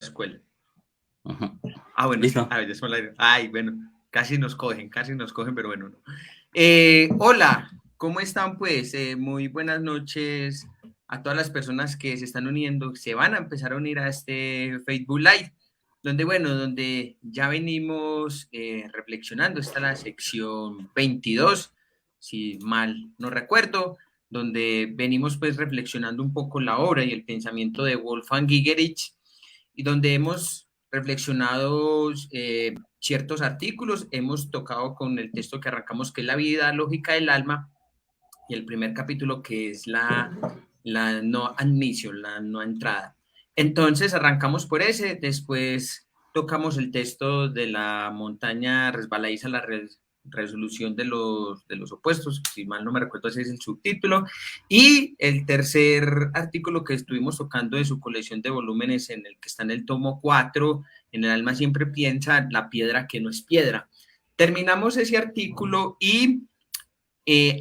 escuela. Ajá. Bueno, Listo. a ver, ya se me la... Ay, bueno, casi nos cogen, pero bueno, no. Hola, ¿cómo están pues? Muy buenas noches a todas las personas que se están uniendo, se van a empezar a unir a este Facebook Live, donde, bueno, donde ya venimos reflexionando, está la sección 22, si mal no recuerdo, donde venimos pues reflexionando un poco la obra y el pensamiento de Wolfgang Gigerich, y donde hemos reflexionado ciertos artículos, hemos tocado con el texto que arrancamos, que es la vida lógica del alma, y el primer capítulo que es la no admisión, la no entrada. Entonces arrancamos por ese, después tocamos el texto de la montaña resbaladiza, la resolución de los opuestos, si mal no me recuerdo ese es el subtítulo, y el tercer artículo que estuvimos tocando de su colección de volúmenes en el que está en el tomo 4, en el alma siempre piensa, la piedra que no es piedra. Terminamos ese artículo y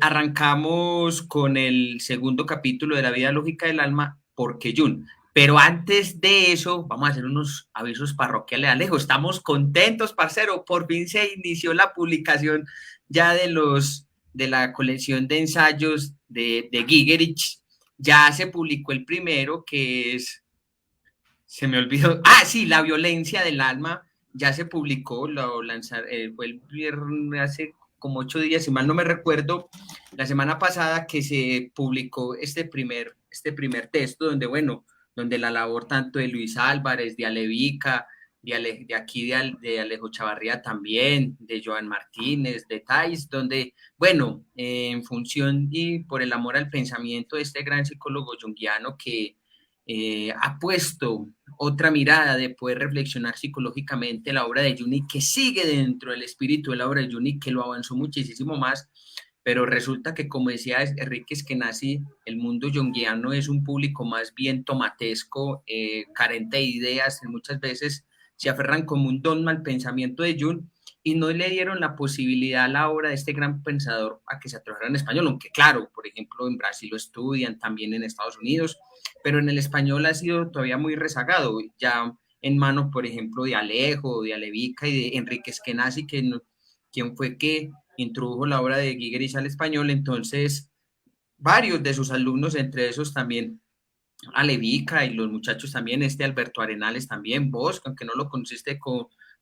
arrancamos con el segundo capítulo de la vida lógica del alma, porque Jung. Pero antes de eso, vamos a hacer unos avisos parroquiales. Alejo, estamos contentos, parcero. Por fin se inició la publicación ya de la colección de ensayos de Gigerich. Ya se publicó el primero, que es, se me olvidó, sí, La violencia del alma. Ya se publicó, lo lanzaron, fue el viernes, hace como 8 días, si mal no me recuerdo, la semana pasada, que se publicó este primer texto, donde, bueno, donde la labor tanto de Luis Álvarez, de Alevica, de aquí de Alejo Chavarría también, de Joan Martínez, de Thais, donde, bueno, en función y por el amor al pensamiento de este gran psicólogo junguiano que ha puesto otra mirada de poder reflexionar psicológicamente la obra de Jung, que sigue dentro del espíritu de la obra de Jung, que lo avanzó muchísimo más, pero resulta que, como decía Enrique Skenazy, el mundo junguiano es un público más bien tomatesco, carente de ideas, muchas veces se aferran como un dogma al pensamiento de Jung y no le dieron la posibilidad a la obra de este gran pensador a que se atrojara en español, aunque claro, por ejemplo, en Brasil lo estudian, también en Estados Unidos, pero en el español ha sido todavía muy rezagado, ya en manos, por ejemplo, de Alejo, de Alevica y de Enrique Skenazy, quien fue que introdujo la obra de Gigerich al español. Entonces varios de sus alumnos, entre esos también Alevica y los muchachos también, Alberto Arenales también, vos, aunque no lo conociste,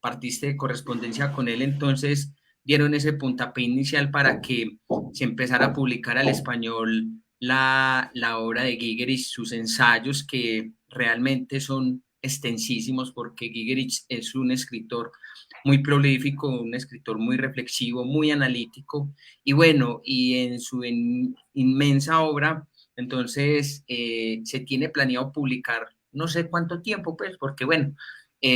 partiste de correspondencia con él, entonces dieron ese puntapié inicial para que se empezara a publicar al español la obra de Gigerich, sus ensayos, que realmente son extensísimos, porque Gigerich es un escritor muy prolífico, un escritor muy reflexivo, muy analítico, y bueno, y en su inmensa obra, entonces se tiene planeado publicar no sé cuánto tiempo, pues, porque bueno,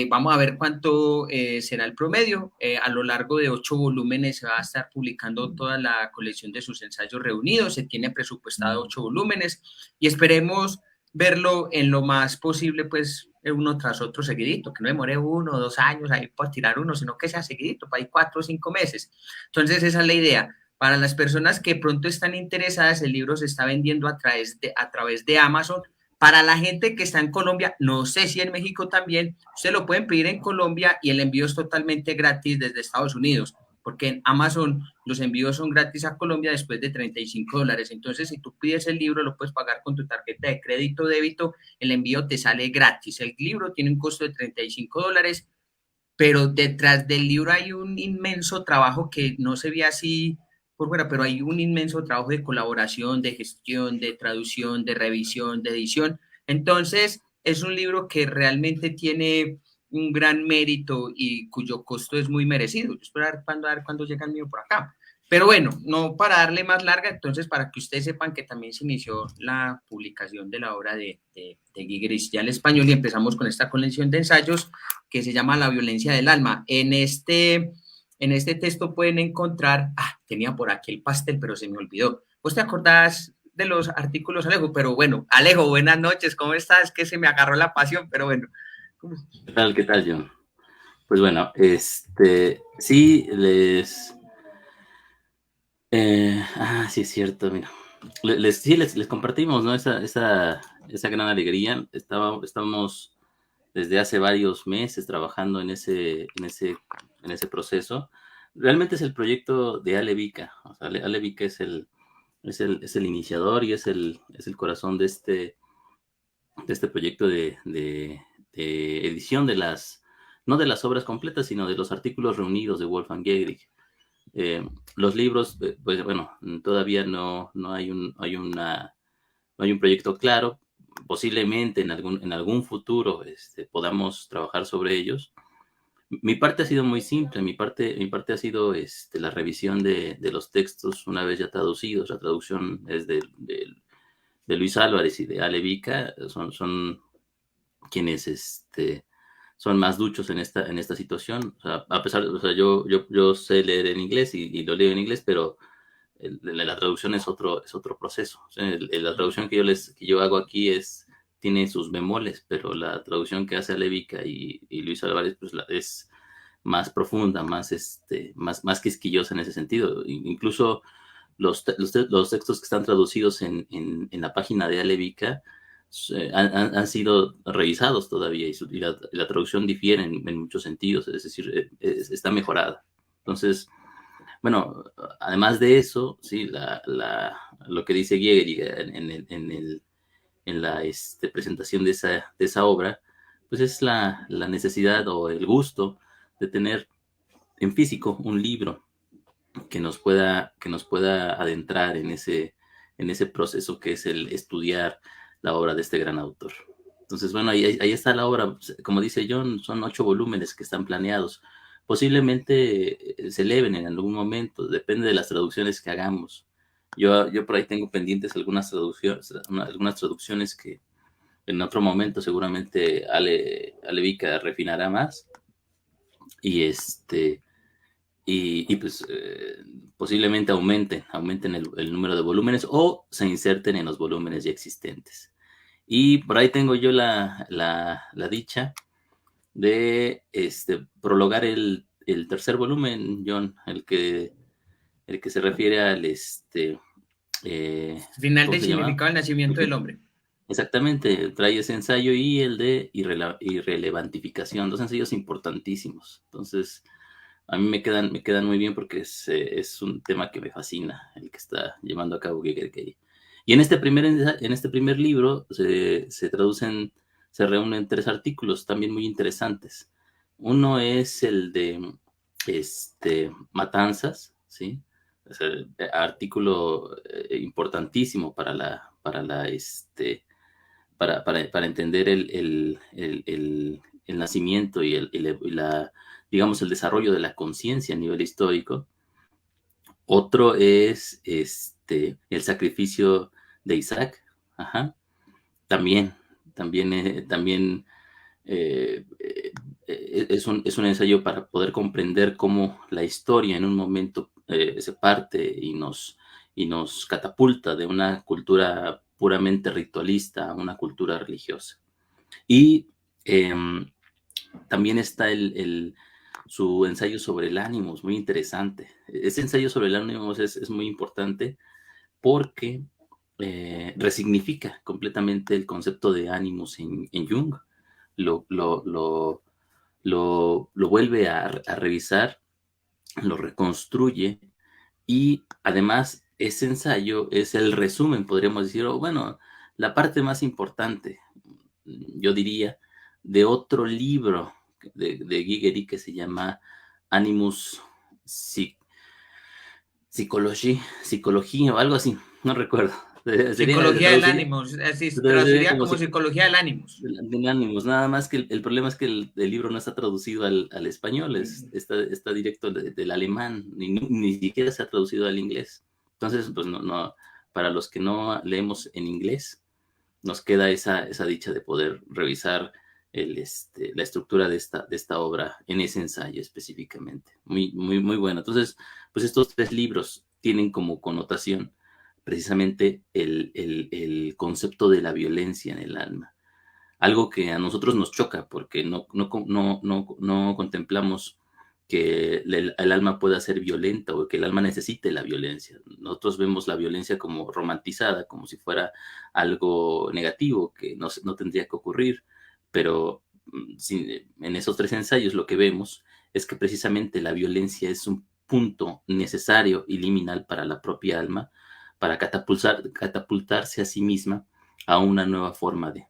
vamos a ver cuánto será el promedio. A lo largo de 8 volúmenes se va a estar publicando toda la colección de sus ensayos reunidos. Se tiene presupuestado 8 volúmenes y esperemos verlo en lo más posible, pues, uno tras otro seguidito, que no demore 1 o 2 años ahí por tirar uno, sino que sea seguidito, para ahí 4 o 5 meses. Entonces, esa es la idea. Para las personas que pronto están interesadas, el libro se está vendiendo a través de Amazon. Para la gente que está en Colombia, no sé si en México también, se lo pueden pedir en Colombia y el envío es totalmente gratis desde Estados Unidos, porque en Amazon los envíos son gratis a Colombia después de $35. Entonces, si tú pides el libro, lo puedes pagar con tu tarjeta de crédito o débito, el envío te sale gratis. El libro tiene un costo de $35, pero detrás del libro hay un inmenso trabajo que no se ve así por fuera, pero hay un inmenso trabajo de colaboración, de gestión, de traducción, de revisión, de edición. Entonces, es un libro que realmente tiene un gran mérito y cuyo costo es muy merecido. Yo espero a ver cuándo llega el mío por acá. Pero bueno, no para darle más larga, entonces para que ustedes sepan que también se inició la publicación de la obra de Gigerich ya al español, y empezamos con esta colección de ensayos que se llama La violencia del alma. En este texto pueden encontrar, tenía por aquí el pastel, pero se me olvidó. ¿Vos te acordás de los artículos, Alejo? Pero bueno, Alejo, buenas noches, ¿cómo estás? Que se me agarró la pasión, pero bueno. ¿Qué tal, John? Pues bueno, sí, sí es cierto, mira. Sí, les compartimos, ¿no? Esa gran alegría. Estamos desde hace varios meses trabajando en ese proceso. Realmente es el proyecto de Ale Vica. O sea, Ale Vica es el iniciador y es el corazón de este proyecto de edición de no de las obras completas, sino de los artículos reunidos de Wolfgang Gehrig. Los libros, pues bueno, todavía no hay no hay un proyecto claro. Posiblemente en algún futuro podamos trabajar sobre ellos. Mi parte ha sido muy simple. Mi parte ha sido la revisión de los textos una vez ya traducidos. La traducción es de Luis Álvarez y de Ale Vica. Son quienes son más duchos en esta situación. O sea, a pesar, o sea, yo sé leer en inglés y lo leo en inglés, pero la traducción es otro proceso. O sea, la traducción que yo hago aquí tiene sus bemoles, pero la traducción que hace Alevica y Luis Álvarez pues es más profunda, más quisquillosa en ese sentido. Incluso los textos que están traducidos en la página de Alevica han sido revisados todavía la traducción difiere en muchos sentidos, es decir, está mejorada. Entonces, bueno, además de eso, sí, lo que dice Giger en la presentación de esa obra, pues es la necesidad o el gusto de tener en físico un libro que nos pueda adentrar en ese proceso que es el estudiar la obra de este gran autor. Entonces, bueno, ahí está la obra. Como dice John, son 8 volúmenes que están planeados. Posiblemente se eleven en algún momento, depende de las traducciones que hagamos. Yo por ahí tengo pendientes algunas traducciones que en otro momento seguramente Ale Vica refinará más. Y pues posiblemente aumenten el número de volúmenes o se inserten en los volúmenes ya existentes. Y por ahí tengo yo la dicha de prologar el tercer volumen, John, el que se refiere al Final ¿cómo del se llama? significado del nacimiento del hombre. Exactamente, trae ese ensayo y el de irrelevantificación, dos ensayos importantísimos. Entonces, a mí me quedan muy bien porque es un tema que me fascina, el que está llevando a cabo Giger. Y en este primer libro se reúnen 3 artículos también muy interesantes. Uno es el de matanzas, ¿sí? Es el artículo importantísimo para entender el nacimiento digamos, el desarrollo de la conciencia a nivel histórico. Otro es el sacrificio de Isaac. Ajá. También, también es un ensayo para poder comprender cómo la historia en un momento se parte y nos catapulta de una cultura puramente ritualista a una cultura religiosa. Y también está su ensayo sobre el ánimos, muy interesante. Ese ensayo sobre el ánimos es muy importante porque resignifica completamente el concepto de ánimos en Jung. Lo, lo, lo, lo vuelve a revisar, lo reconstruye y además ese ensayo es el resumen, podríamos decir, o bueno, la parte más importante, yo diría, de otro libro de Guigeri que se llama Animus Psicología o algo así, no recuerdo. Se Psicología del traduciría, ánimo, así se se traduciría traduciría como como psicología del ánimo. del ánimos, nada más que el problema es que el libro no está traducido al español, está directo del alemán, ni siquiera se ha traducido al inglés. Entonces, pues para los que no leemos en inglés, nos queda esa dicha de poder revisar la estructura de esta obra en ese ensayo específicamente. Muy bueno. Entonces, pues estos 3 libros tienen como connotación precisamente el concepto de la violencia en el alma. Algo que a nosotros nos choca porque no contemplamos que el alma pueda ser violenta o que el alma necesite la violencia. Nosotros vemos la violencia como romantizada, como si fuera algo negativo que no tendría que ocurrir, pero en esos 3 ensayos lo que vemos es que precisamente la violencia es un punto necesario y liminal para la propia alma, para catapultarse a sí misma a una nueva forma de.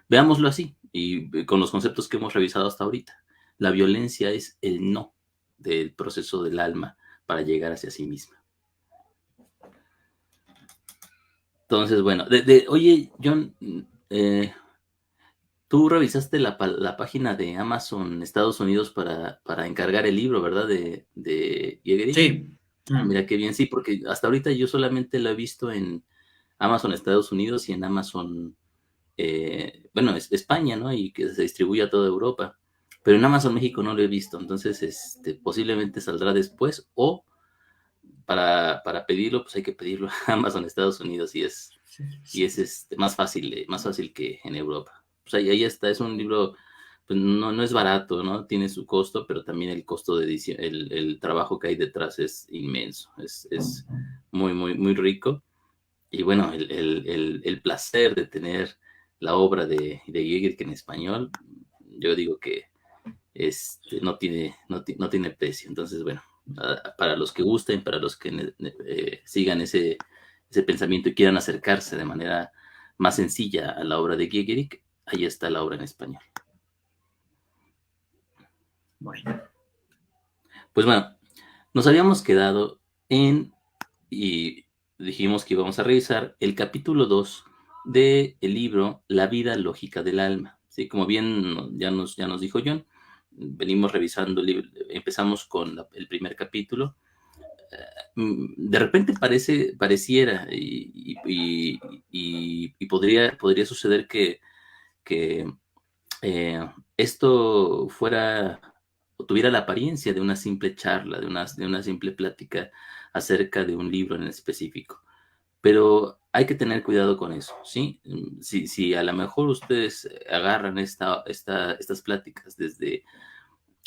Veámoslo así, y con los conceptos que hemos revisado hasta ahorita. La violencia es el no del proceso del alma para llegar hacia sí misma. Entonces, bueno, oye, John, tú revisaste la página de Amazon Estados Unidos para encargar el libro, ¿verdad? De Yeagerich. Sí. Mira qué bien, sí, porque hasta ahorita yo solamente lo he visto en Amazon Estados Unidos y en Amazon, bueno, es España, ¿no? Y que se distribuye a toda Europa. Pero en Amazon México no lo he visto, entonces posiblemente saldrá después o para pedirlo, pues hay que pedirlo a Amazon Estados Unidos y es más fácil que en Europa. Pues ahí está, es un libro, pues no es barato, ¿no? Tiene su costo, pero también el costo de edición, el trabajo que hay detrás es inmenso, es muy, muy, muy rico. Y bueno, el placer de tener la obra de Giegerich en español, yo digo que no tiene precio. Entonces, bueno, para los que gusten, para los que sigan ese pensamiento y quieran acercarse de manera más sencilla a la obra de Giegerich, ahí está la obra en español. Bueno. Pues bueno, nos habíamos quedado y dijimos que íbamos a revisar el capítulo 2 del libro La vida lógica del alma. ¿Sí? Como bien ya nos dijo John, venimos revisando el libro, empezamos con el primer capítulo. De repente pareciera y podría suceder que esto fuera o tuviera la apariencia de una simple charla, de una simple plática acerca de un libro en específico. Pero hay que tener cuidado con eso, ¿sí? Si a lo mejor ustedes agarran estas pláticas desde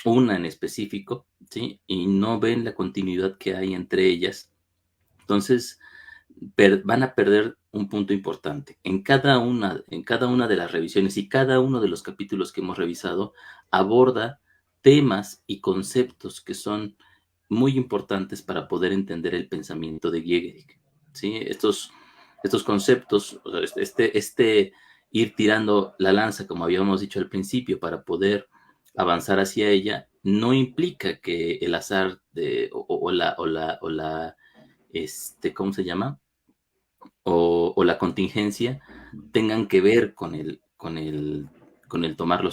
una en específico, ¿sí? Y no ven la continuidad que hay entre ellas, entonces van a perder un punto importante. En cada una de las revisiones y cada uno de los capítulos que hemos revisado aborda temas y conceptos que son muy importantes para poder entender el pensamiento de Giegerich, ¿sí? Estos conceptos, ir tirando la lanza, como habíamos dicho al principio, para poder avanzar hacia ella, no implica que el azar ¿cómo se llama? O la contingencia tengan que ver con el tomar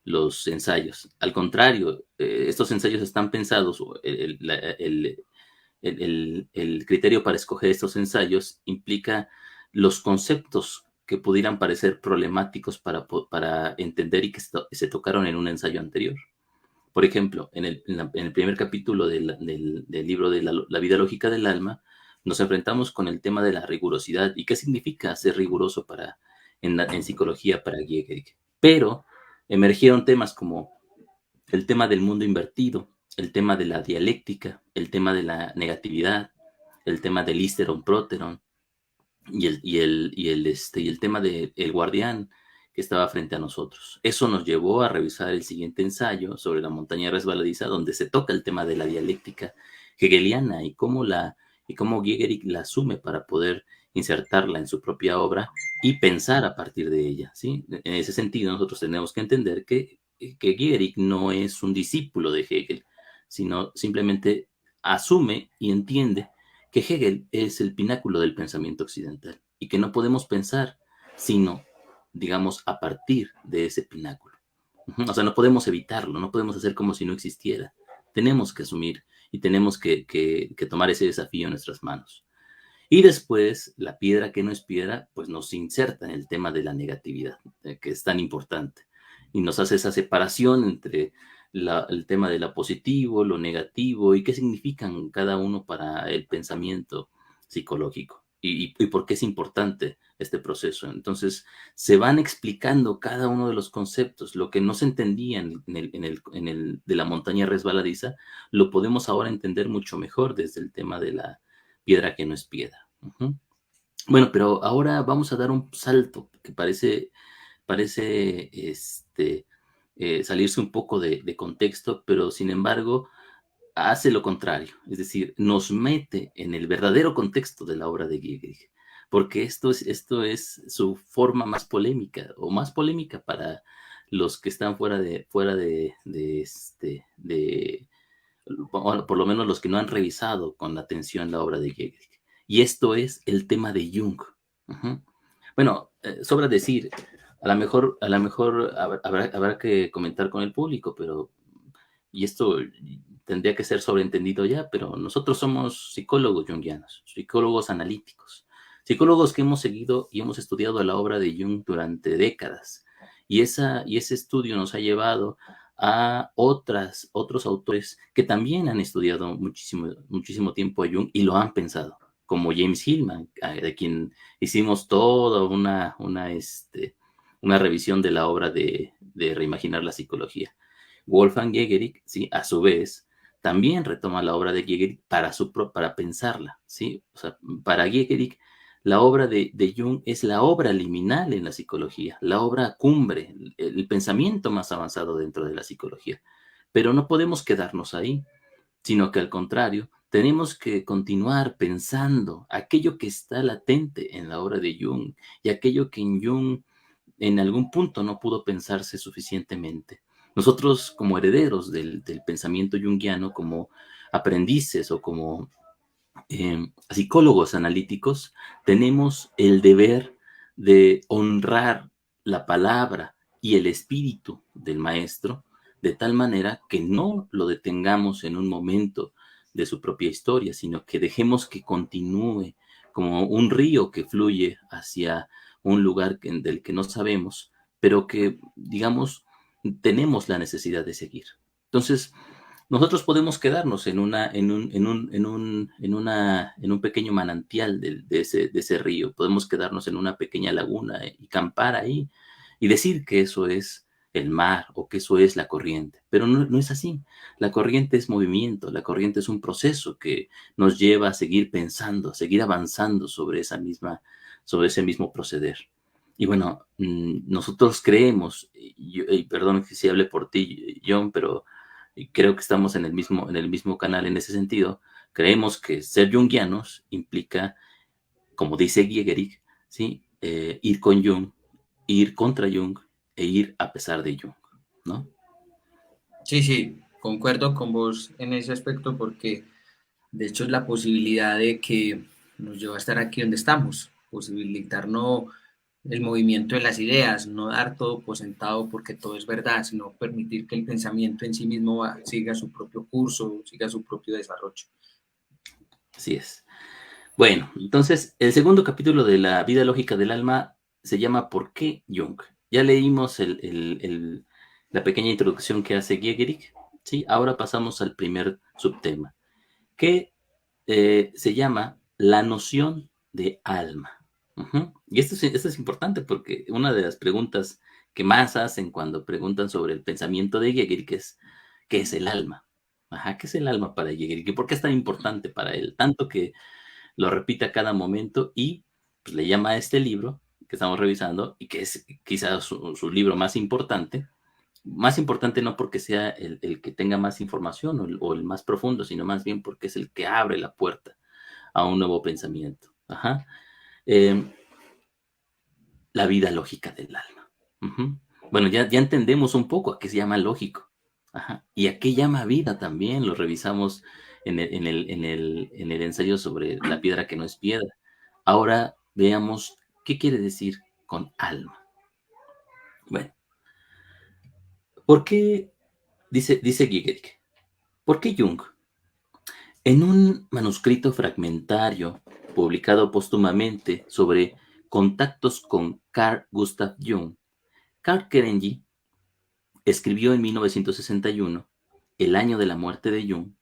los ensayos. Al contrario, estos ensayos están pensados, el criterio para escoger estos ensayos implica los conceptos que pudieran parecer problemáticos para entender y que se tocaron en un ensayo anterior. Por ejemplo, en el primer capítulo del libro de la vida lógica del alma, nos enfrentamos con el tema de la rigurosidad y qué significa ser riguroso en psicología para Giegerich. Pero emergieron temas como el tema del mundo invertido, el tema de la dialéctica, el tema de la negatividad, el tema del histeron-próteron y el tema del guardián que estaba frente a nosotros. Eso nos llevó a revisar el siguiente ensayo sobre la montaña resbaladiza, donde se toca el tema de la dialéctica hegeliana y cómo Giegerich la asume para poder insertarla en su propia obra y pensar a partir de ella, ¿sí? En ese sentido, nosotros tenemos que entender que Giegerich no es un discípulo de Hegel, sino simplemente asume y entiende que Hegel es el pináculo del pensamiento occidental y que no podemos pensar sino, digamos, a partir de ese pináculo. O sea, no podemos evitarlo, no podemos hacer como si no existiera. Tenemos que asumir y tenemos que tomar ese desafío en nuestras manos. Y después, la piedra que no es piedra, pues nos inserta en el tema de la negatividad, que es tan importante. Y nos hace esa separación entre el tema de lo positivo, lo negativo y qué significan cada uno para el pensamiento psicológico y por qué es importante este proceso. Entonces, se van explicando cada uno de los conceptos. Lo que no se entendía de la montaña resbaladiza, lo podemos ahora entender mucho mejor desde el tema de la piedra que no es piedra. Bueno, pero ahora vamos a dar un salto que parece parece salirse un poco de contexto, pero sin embargo hace lo contrario, es decir, nos mete en el verdadero contexto de la obra de Giegerich, porque esto es su forma más polémica, o más polémica para los que están bueno, por lo menos los que no han revisado con atención la obra de Giegerich. Y esto es el tema de Jung. Ujú. Bueno, sobra decir, a lo mejor habrá que comentar con el público, pero, y esto tendría que ser sobreentendido ya, pero nosotros somos psicólogos junguianos, psicólogos analíticos, psicólogos que hemos seguido y hemos estudiado la obra de Jung durante décadas. Y ese estudio nos ha llevado a otros autores que también han estudiado muchísimo, muchísimo tiempo a Jung y lo han pensado, como James Hillman, de quien hicimos toda una revisión de la obra de Reimaginar la Psicología. Wolfgang Giegerich, ¿sí? A su vez, también retoma la obra de Giegerich para pensarla, ¿sí? O sea, para Giegerich, la obra de Jung es la obra liminal en la psicología, la obra cumbre, el pensamiento más avanzado dentro de la psicología. Pero no podemos quedarnos ahí, sino que al contrario, tenemos que continuar pensando aquello que está latente en la obra de Jung y aquello que en Jung en algún punto no pudo pensarse suficientemente. Nosotros, como herederos del pensamiento junguiano, como aprendices o como psicólogos analíticos, tenemos el deber de honrar la palabra y el espíritu del maestro de tal manera que no lo detengamos en un momento de su propia historia, sino que dejemos que continúe como un río que fluye hacia un lugar del que no sabemos, pero que, digamos, tenemos la necesidad de seguir. Entonces, nosotros podemos quedarnos en un pequeño manantial de ese río, podemos quedarnos en una pequeña laguna y campar ahí y decir que eso es el mar o que eso es la corriente, pero no es así. La corriente es movimiento, la corriente es un proceso que nos lleva a seguir pensando, a seguir avanzando sobre ese mismo proceder. Y bueno, nosotros creemos, y perdón que si hable por ti, John, pero y creo que estamos en el mismo canal en ese sentido. Creemos que ser junguianos implica, como dice Giegerich, ¿sí? Ir con Jung, ir contra Jung e ir a pesar de Jung, ¿no? Sí, sí, concuerdo con vos en ese aspecto porque de hecho es la posibilidad de que nos lleva a estar aquí donde estamos, posibilitarnos el movimiento de las ideas, no dar todo por sentado porque todo es verdad, sino permitir que el pensamiento en sí mismo siga su propio curso, siga su propio desarrollo. Así es. Bueno, entonces el segundo capítulo de la vida lógica del alma se llama ¿Por qué Jung? Ya leímos la pequeña introducción que hace Giegerich, ¿sí? Ahora pasamos al primer subtema, que se llama la noción de alma. Ujú. Y esto es importante porque una de las preguntas que más hacen cuando preguntan sobre el pensamiento de Giegerich es ¿qué es el alma? Ajá, ¿qué es el alma para Giegerich? ¿Y por qué es tan importante para él? Tanto que lo repite a cada momento y pues, le llama a este libro que estamos revisando y que es quizás su libro más importante no porque sea el que tenga más información o el más profundo, sino más bien porque es el que abre la puerta a un nuevo pensamiento. Ajá. Eh, la vida lógica del alma. Ujú. Bueno, ya entendemos un poco a qué se llama lógico. Ajá. Y a qué llama vida también, lo revisamos en el ensayo sobre la piedra que no es piedra. Ahora veamos qué quiere decir con alma. Bueno, ¿por qué, dice Giegerich, por qué Jung? En un manuscrito fragmentario publicado póstumamente sobre contactos con Carl Gustav Jung, Carl Kerenyi escribió en 1961, el año de la muerte de Jung: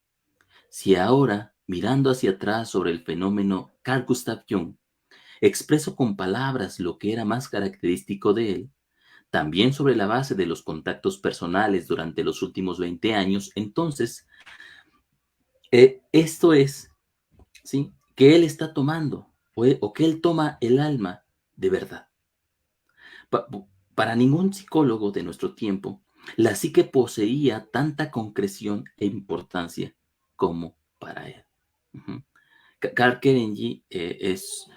si ahora, mirando hacia atrás sobre el fenómeno Carl Gustav Jung, expreso con palabras lo que era más característico de él, también sobre la base de los contactos personales durante los últimos 20 años, entonces, esto es, ¿sí? Que él está tomando, o que él toma el alma de verdad. Pa- para ningún psicólogo de nuestro tiempo, la psique poseía tanta concreción e importancia como para él. Ujú. Karl Kerenyi es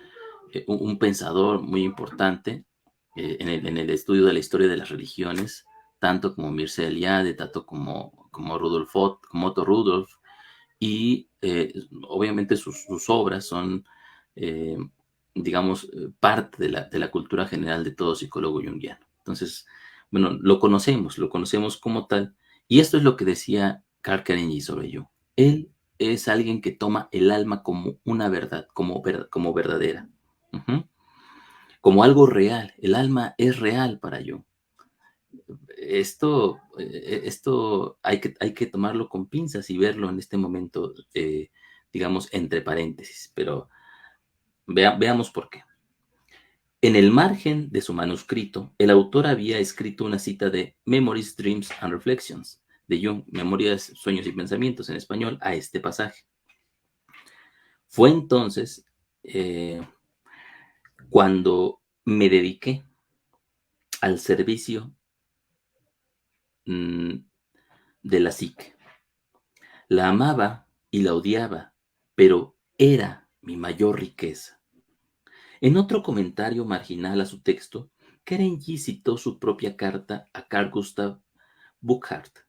un pensador muy importante en el estudio de la historia de las religiones, tanto como Mircea Eliade, tanto como como Otto Rudolf, y obviamente sus obras son, eh, digamos, parte de la cultura general de todo psicólogo junguiano. Entonces, bueno, lo conocemos como tal, y esto es lo que decía Karl Kerenyi sobre Jung. Él es alguien que toma el alma como una verdad, como verdadera, ujú, como algo real. El alma es real para Jung. Esto hay que tomarlo con pinzas y verlo en este momento, digamos, entre paréntesis, pero veamos por qué. En el margen de su manuscrito, el autor había escrito una cita de Memories, Dreams and Reflections de Jung, Memorias, Sueños y Pensamientos en español, a este pasaje. Fue entonces cuando me dediqué al servicio de la psique. La amaba y la odiaba, pero era mi mayor riqueza. En otro comentario marginal a su texto, Kerenyi citó su propia carta a Carl Gustav Burckhardt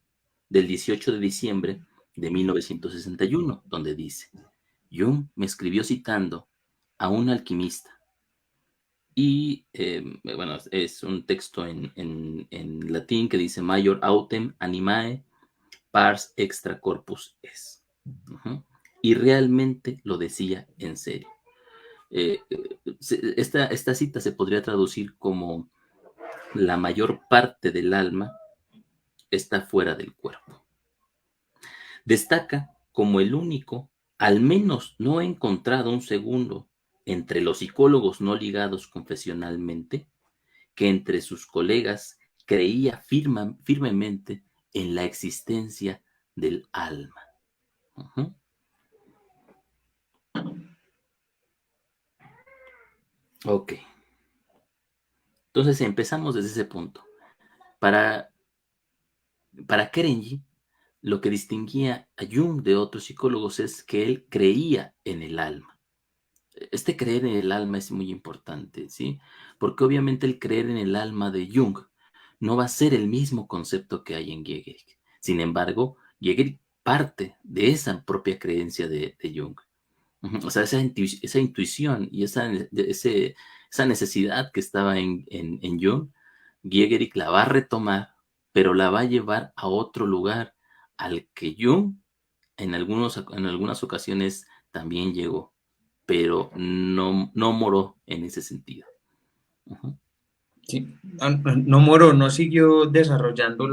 del 18 de diciembre de 1961, donde dice: Jung me escribió citando a un alquimista. Y bueno, es un texto en latín que dice: Major autem animae pars extra corpus es. Ujú. Y realmente lo decía en serio. Esta cita se podría traducir como: la mayor parte del alma está fuera del cuerpo. Destaca como el único, al menos no he encontrado un segundo entre los psicólogos no ligados confesionalmente, que entre sus colegas creía firmemente en la existencia del alma. Uh-huh. Ok. Entonces empezamos desde ese punto. Para, para Kerenyi, lo que distinguía a Jung de otros psicólogos es que él creía en el alma. Este creer en el alma es muy importante, ¿sí? Porque obviamente el creer en el alma de Jung no va a ser el mismo concepto que hay en Gehrig. Sin embargo, Gehrig parte de esa propia creencia de Jung. O sea, esa intuición y esa necesidad que estaba en Jung, Gehrig la va a retomar, pero la va a llevar a otro lugar al que Jung en algunas ocasiones también llegó, pero no moró en ese sentido. Uh-huh. Sí, no Moro no siguió desarrollando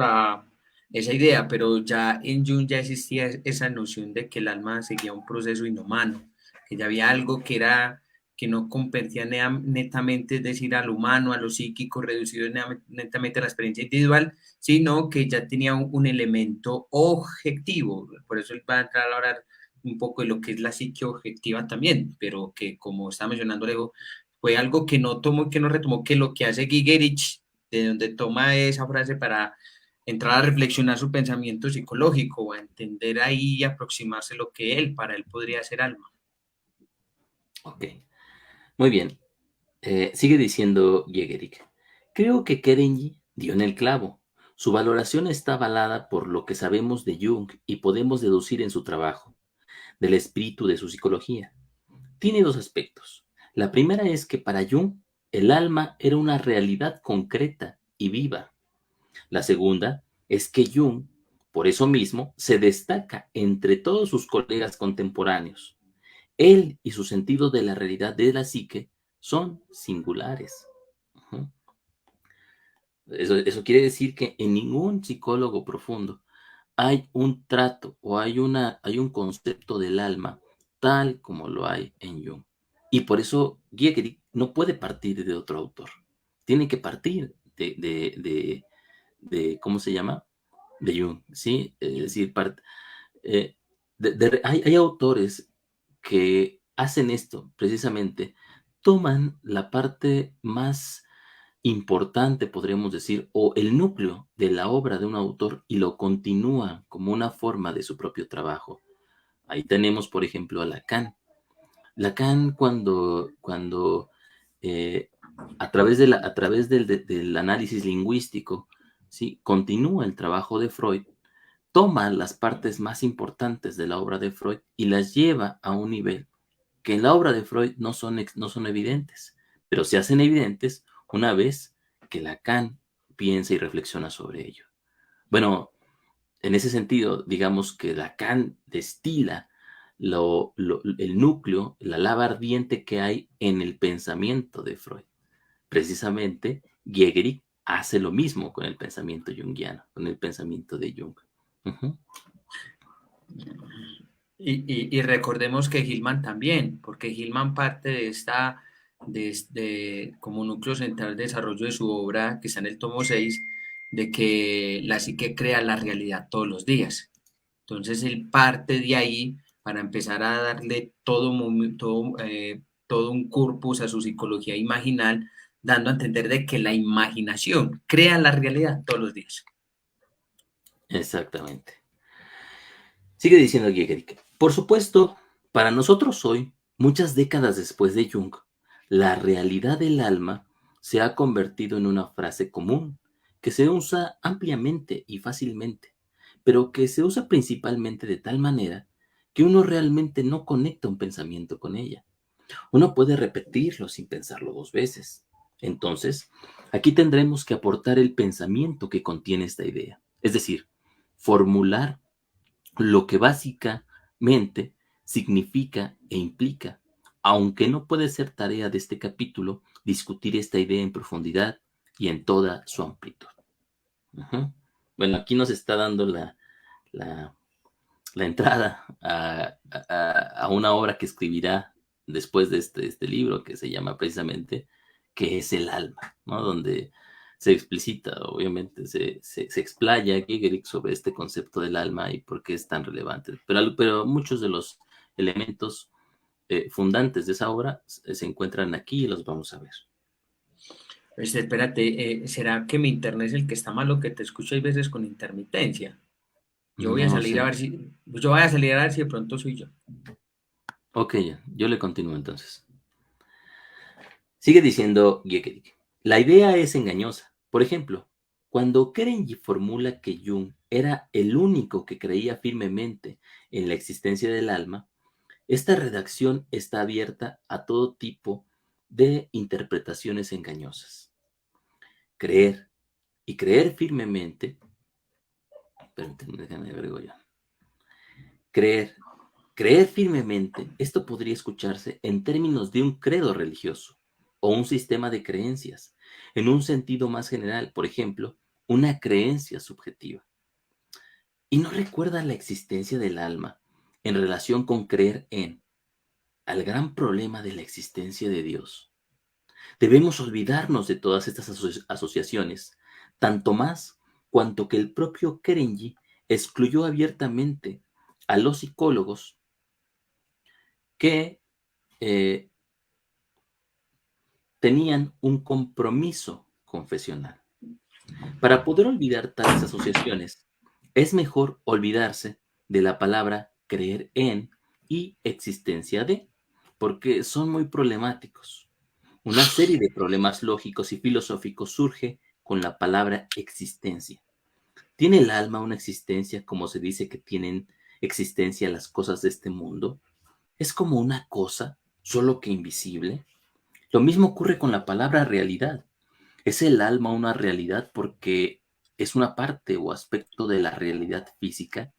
esa idea, pero ya en Jung ya existía esa noción de que el alma seguía un proceso inhumano, que ya había algo que no competía netamente, es decir, al humano, a lo psíquico, reducido netamente a la experiencia individual, sino que ya tenía un elemento objetivo. Por eso él va a entrar a hablar un poco de lo que es la psique objetiva también, pero que como estaba mencionando Alejo, fue algo que no tomó y que no retomó, que lo que hace Gigerich, de donde toma esa frase para entrar a reflexionar su pensamiento psicológico, a entender ahí y aproximarse lo que para él podría ser alma. Ok, muy bien. Sigue diciendo Gehrig. Creo que Kerenyi dio en el clavo. Su valoración está avalada por lo que sabemos de Jung y podemos deducir en su trabajo, del espíritu de su psicología. Tiene dos aspectos. La primera es que para Jung el alma era una realidad concreta y viva. La segunda es que Jung, por eso mismo, se destaca entre todos sus colegas contemporáneos. Él y su sentido de la realidad de la psique son singulares. Uh-huh. Eso quiere decir que en ningún psicólogo profundo hay un trato o hay un concepto del alma tal como lo hay en Jung. Y por eso Gehrig no puede partir de otro autor. Tiene que partir ¿cómo se llama? De Jung, ¿sí? Es decir, eh, hay autores que hacen esto precisamente, toman la parte más importante, podríamos decir, o el núcleo de la obra de un autor y lo continúa como una forma de su propio trabajo. Ahí tenemos, por ejemplo, a Lacan. Lacan cuando eh, a través del análisis lingüístico, ¿sí? Continúa el trabajo de Freud, toma las partes más importantes de la obra de Freud y las lleva a un nivel que en la obra de Freud no son evidentes, pero se hacen evidentes una vez que Lacan piensa y reflexiona sobre ello. Bueno, en ese sentido, digamos que Lacan destila el núcleo, la lava ardiente que hay en el pensamiento de Freud. Precisamente, Gehrig hace lo mismo con el pensamiento junguiano, con el pensamiento de Jung. Uh-huh. Y recordemos que Hillman también, porque Hillman parte de esta, como núcleo central de desarrollo de su obra, que está en el tomo 6, de que la psique crea la realidad todos los días. Entonces él parte de ahí para empezar a darle todo un corpus a su psicología imaginal, dando a entender de que la imaginación crea la realidad todos los días. Exactamente. Sigue diciendo Gehrig. Por supuesto, para nosotros hoy, muchas décadas después de Jung, la realidad del alma se ha convertido en una frase común que se usa ampliamente y fácilmente, pero que se usa principalmente de tal manera que uno realmente no conecta un pensamiento con ella. Uno puede repetirlo sin pensarlo dos veces. Entonces, aquí tendremos que aportar el pensamiento que contiene esta idea, es decir, formular lo que básicamente significa e implica, aunque no puede ser tarea de este capítulo discutir esta idea en profundidad y en toda su amplitud. Uh-huh. Bueno, aquí nos está dando la, la entrada a una obra que escribirá después de este libro, que se llama precisamente ¿Qué es el alma? ¿No? Donde se explicita, obviamente, se explaya Gehrig sobre este concepto del alma y por qué es tan relevante. Pero muchos de los elementos fundantes de esa obra se encuentran aquí y los vamos a ver. Espérate, ¿será que mi internet es el que está malo, que te escucho hay veces con intermitencia? Yo voy a No lo salir a sé. ver si, yo voy a salir a ver si de pronto soy yo. Ok, yo le continúo entonces. Sigue diciendo Gehrig. La idea es engañosa. Por ejemplo, cuando Kerenji formula que Jung era el único que creía firmemente en la existencia del alma, esta redacción está abierta a todo tipo de interpretaciones engañosas. Creer y creer firmemente, permítanme, déjame agrego ya. Creer firmemente, esto podría escucharse en términos de un credo religioso o un sistema de creencias, en un sentido más general, por ejemplo, una creencia subjetiva. Y no recuerda la existencia del alma en relación con creer en, al gran problema de la existencia de Dios. Debemos olvidarnos de todas estas asociaciones, tanto más cuanto que el propio Kerenji excluyó abiertamente a los psicólogos que tenían un compromiso confesional. Para poder olvidar tales asociaciones, es mejor olvidarse de la palabra creer en y existencia de, porque son muy problemáticos. Una serie de problemas lógicos y filosóficos surge con la palabra existencia. ¿Tiene el alma una existencia como se dice que tienen existencia las cosas de este mundo? ¿Es como una cosa, solo que invisible? Lo mismo ocurre con la palabra realidad. ¿Es el alma una realidad porque es una parte o aspecto de la realidad física?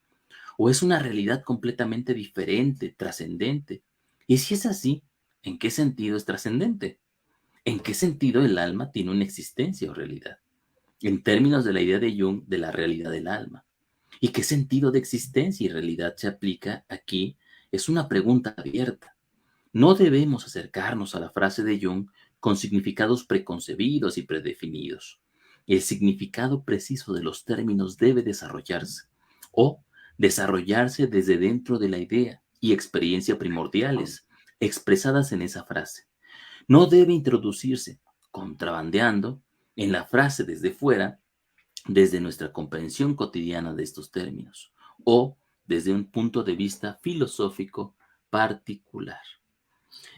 ¿O es una realidad completamente diferente, trascendente? Y si es así, ¿en qué sentido es trascendente? ¿En qué sentido el alma tiene una existencia o realidad? En términos de la idea de Jung de la realidad del alma. ¿Y qué sentido de existencia y realidad se aplica aquí? Es una pregunta abierta. No debemos acercarnos a la frase de Jung con significados preconcebidos y predefinidos. El significado preciso de los términos debe desarrollarse o desarrollarse desde dentro de la idea y experiencia primordiales expresadas en esa frase. No debe introducirse contrabandeando en la frase desde fuera, desde nuestra comprensión cotidiana de estos términos, o desde un punto de vista filosófico particular.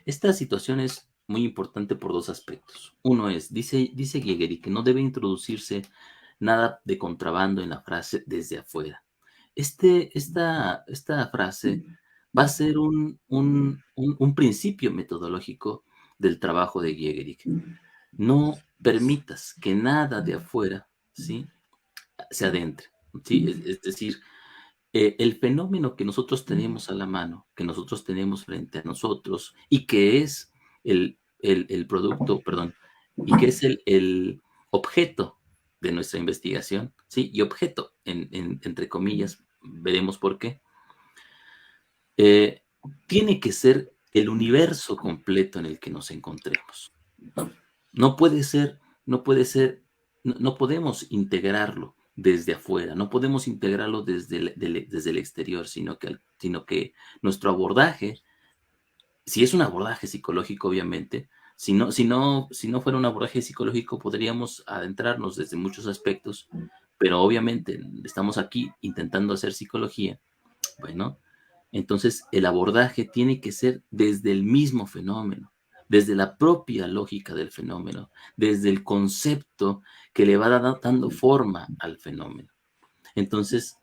Esta situación es muy importante por dos aspectos. Uno es, dice Giegeri, que no debe introducirse nada de contrabando en la frase desde afuera. Esta frase va a ser un principio metodológico del trabajo de Giegeri. No permitas que nada de afuera, ¿sí?, se adentre. ¿Sí? Es decir, el fenómeno que nosotros tenemos a la mano, que nosotros tenemos frente a nosotros y que es el producto, perdón, y que es el objeto de nuestra investigación, ¿sí? Y objeto, entre comillas, veremos por qué, eh, tiene que ser el universo completo en el que nos encontremos. No puede ser, no puede ser, no podemos integrarlo desde afuera, no podemos integrarlo desde el exterior, sino que nuestro abordaje, si es un abordaje psicológico, obviamente, si no fuera un abordaje psicológico, podríamos adentrarnos desde muchos aspectos, pero obviamente estamos aquí intentando hacer psicología. Bueno, entonces el abordaje tiene que ser desde el mismo fenómeno, desde la propia lógica del fenómeno, desde el concepto que le va dando forma al fenómeno. Entonces,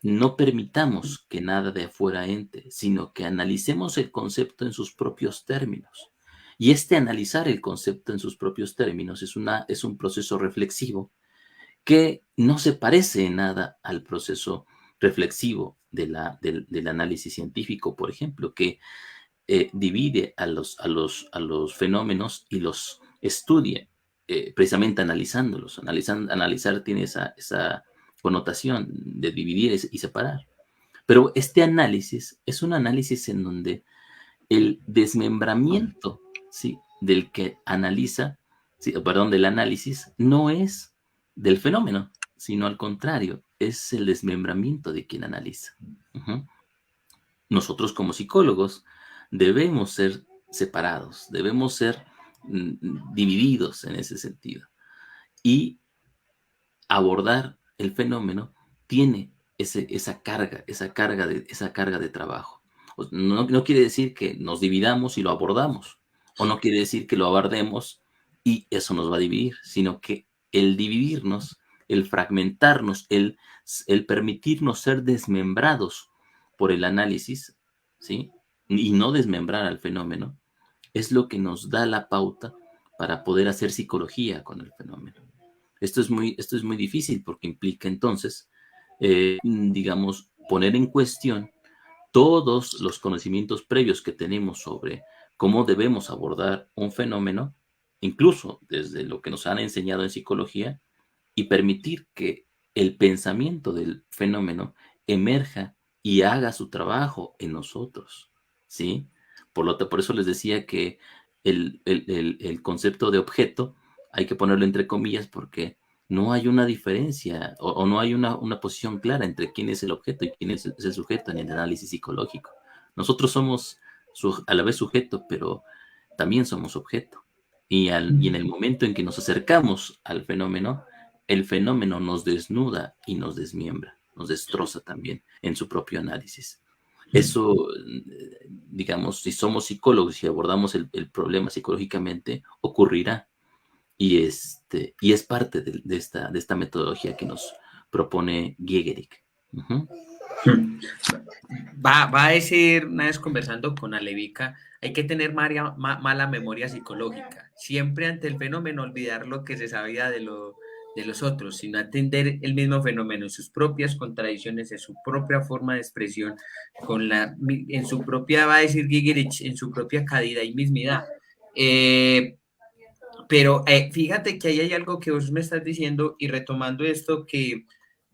no permitamos que nada de afuera entre, sino que analicemos el concepto en sus propios términos. Y este analizar el concepto en sus propios términos es un proceso reflexivo que no se parece en nada al proceso reflexivo del análisis científico, por ejemplo, que divide a los fenómenos y los estudia, precisamente analizándolos. Analizar tiene esa connotación de dividir y separar. Pero este análisis es un análisis en donde el desmembramiento, ¿sí?, del que analiza, ¿sí?, perdón, del análisis, no es del fenómeno, sino al contrario, es el desmembramiento de quien analiza. Uh-huh. Nosotros como psicólogos debemos ser separados, debemos ser divididos en ese sentido. Y abordar el fenómeno tiene esa carga de trabajo. No quiere decir que nos dividamos y lo abordamos, o no quiere decir que lo abordemos y eso nos va a dividir, sino que el dividirnos, el fragmentarnos, el permitirnos ser desmembrados por el análisis, ¿sí?, y no desmembrar al fenómeno, es lo que nos da la pauta para poder hacer psicología con el fenómeno. Esto es muy difícil porque implica entonces, digamos, poner en cuestión todos los conocimientos previos que tenemos sobre cómo debemos abordar un fenómeno, incluso desde lo que nos han enseñado en psicología, y permitir que el pensamiento del fenómeno emerja y haga su trabajo en nosotros, ¿sí? Por eso les decía que el concepto de objeto hay que ponerlo entre comillas porque no hay una diferencia o no hay una posición clara entre quién es el objeto y quién es el sujeto en el análisis psicológico. Nosotros somos a la vez sujeto, pero también somos objeto. Y en el momento en que nos acercamos al fenómeno, el fenómeno nos desnuda y nos desmiembra, nos destroza también en su propio análisis. Eso, digamos, si somos psicólogos y abordamos el problema psicológicamente, ocurrirá. Y es parte de esta metodología que nos propone Giegerick. Uh-huh. Va a decir, una vez conversando con Alevica, hay que tener mala memoria psicológica. Siempre ante el fenómeno olvidar lo que se sabía de los otros, sino atender el mismo fenómeno en sus propias contradicciones, en su propia forma de expresión, en su propia, va a decir Gigerich, en su propia calidad y mismidad. Pero fíjate que ahí hay algo que vos me estás diciendo y retomando esto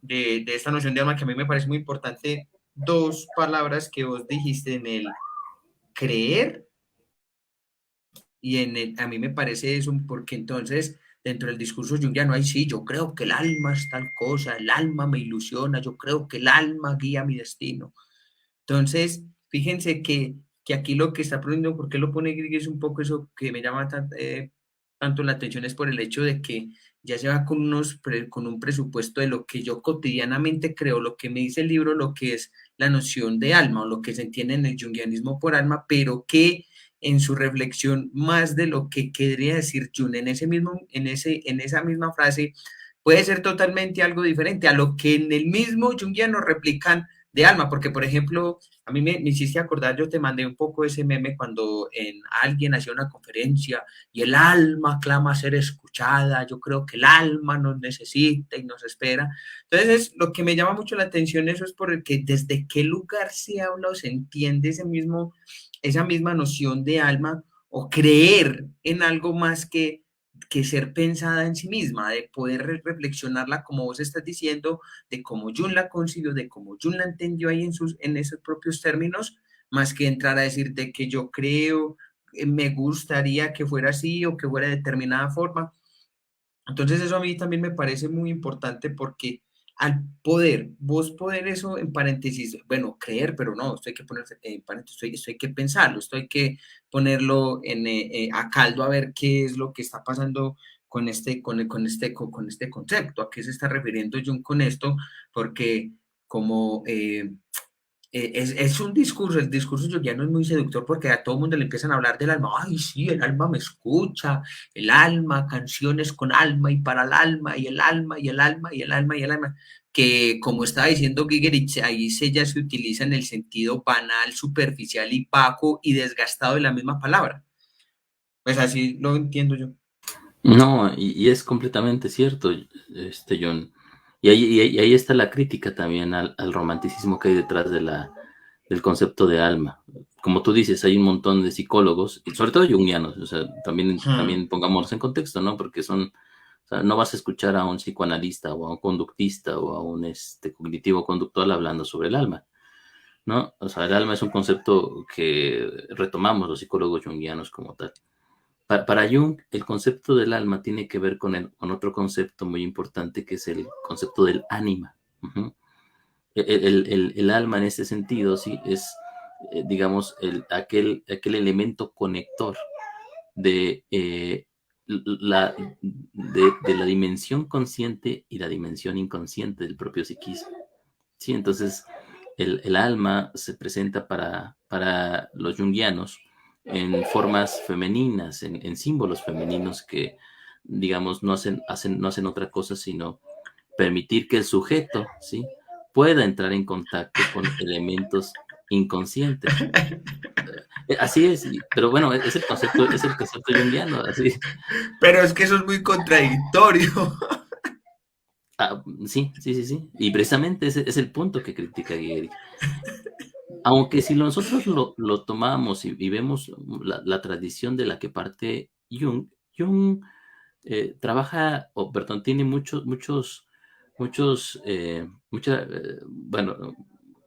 de esta noción de alma que a mí me parece muy importante, dos palabras que vos dijiste en el creer y a mí me parece eso, porque entonces dentro del discurso junguiano, ay sí, yo creo que el alma es tal cosa, el alma me ilusiona, yo creo que el alma guía mi destino. Entonces, fíjense que aquí lo que está poniendo, ¿por qué lo pone Grig? Es un poco eso que me llama tanto la atención es por el hecho de que ya se va con un presupuesto de lo que yo cotidianamente creo, lo que me dice el libro, lo que es la noción de alma o lo que se entiende en el junguianismo por alma, pero que en su reflexión más de lo que quería decir Jung en esa misma frase puede ser totalmente algo diferente a lo que en el mismo junguiano replican de alma, porque por ejemplo, a mí me hiciste acordar, yo te mandé un poco ese meme cuando alguien hacía una conferencia y el alma clama ser escuchada, yo creo que el alma nos necesita y nos espera. Entonces, lo que me llama mucho la atención eso es porque desde qué lugar se habla o se entiende esa misma noción de alma o creer en algo más que ser pensada en sí misma, de poder reflexionarla como vos estás diciendo, de cómo Jung la concibió, de cómo Jung la entendió ahí en esos propios términos, más que entrar a decir de que yo creo, me gustaría que fuera así o que fuera de determinada forma. Entonces eso a mí también me parece muy importante porque al vos poder eso en paréntesis, bueno, creer, pero no, esto hay que poner en paréntesis, esto hay que pensarlo, esto hay que ponerlo a caldo a ver qué es lo que está pasando con este concepto, a qué se está refiriendo Jung con esto, porque como es un discurso, el discurso yogiano es muy seductor porque a todo el mundo le empiezan a hablar del alma. Ay, sí, el alma me escucha, el alma, canciones con alma y para el alma, y el alma, y el alma, y el alma, y el alma. Que como estaba diciendo Gigerich, ahí ya se utiliza en el sentido banal, superficial y opaco y desgastado de la misma palabra. Pues así lo entiendo yo. No, y es completamente cierto, John. Y ahí está la crítica también al romanticismo que hay detrás del concepto de alma. Como tú dices, hay un montón de psicólogos, y sobre todo junguianos, o sea, también pongámonos en contexto, ¿no? Porque o sea, no vas a escuchar a un psicoanalista o a un conductista o a un cognitivo conductual hablando sobre el alma, ¿no? O sea, el alma es un concepto que retomamos los psicólogos junguianos como tal. Para Jung, el concepto del alma tiene que ver con otro concepto muy importante que es el concepto del ánima. Ujú. El alma en este sentido, sí, es, digamos, aquel elemento conector de, de la dimensión consciente y la dimensión inconsciente del propio psiquismo. Sí, entonces el alma se presenta para los junguianos en formas femeninas, en símbolos femeninos que, digamos, no hacen otra cosa sino permitir que el sujeto, ¿sí?, pueda entrar en contacto con elementos inconscientes. Así es, pero bueno, es el concepto junguiano, así. Pero es que eso es muy contradictorio. Ah, sí, sí, sí, sí. Y precisamente ese es el punto que critica Gehrig. Aunque si nosotros lo tomamos y vemos la tradición de la que parte Jung, Jung trabaja, o perdón, tiene bueno,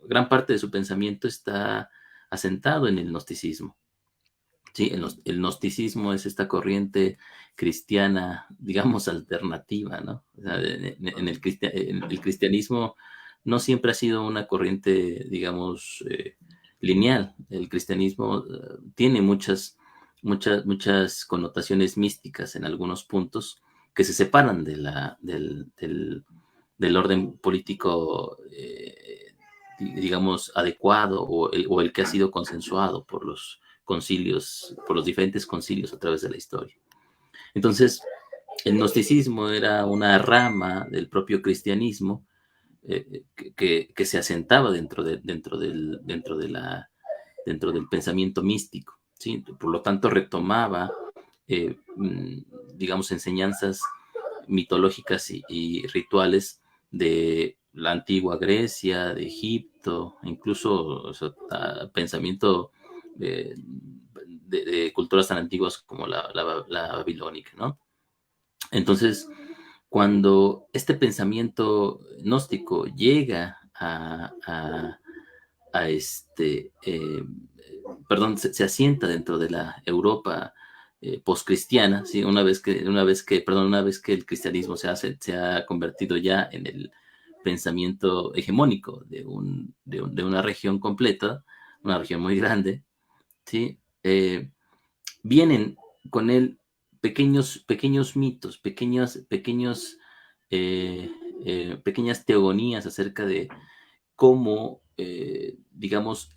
gran parte de su pensamiento está asentado en el gnosticismo. Sí, el gnosticismo es esta corriente cristiana, digamos, alternativa, ¿no? O sea, el cristianismo no siempre ha sido una corriente, digamos, lineal. El cristianismo tiene muchas connotaciones místicas en algunos puntos que se separan del orden político, digamos, adecuado o el que ha sido consensuado por los concilios, por los diferentes concilios a través de la historia. Entonces, el gnosticismo era una rama del propio cristianismo que se asentaba dentro del pensamiento místico, ¿sí? Por lo tanto, retomaba, digamos, enseñanzas mitológicas y rituales de la antigua Grecia, de Egipto, incluso, o sea, pensamiento de culturas tan antiguas como la babilónica, ¿no? Entonces, cuando este pensamiento gnóstico llega a perdón, se asienta dentro de la Europa postcristiana, ¿sí? Una vez que el cristianismo se ha convertido ya en el pensamiento hegemónico de una región completa, una región muy grande, ¿sí? Vienen con él pequeños mitos, pequeñas teogonías acerca de cómo, digamos,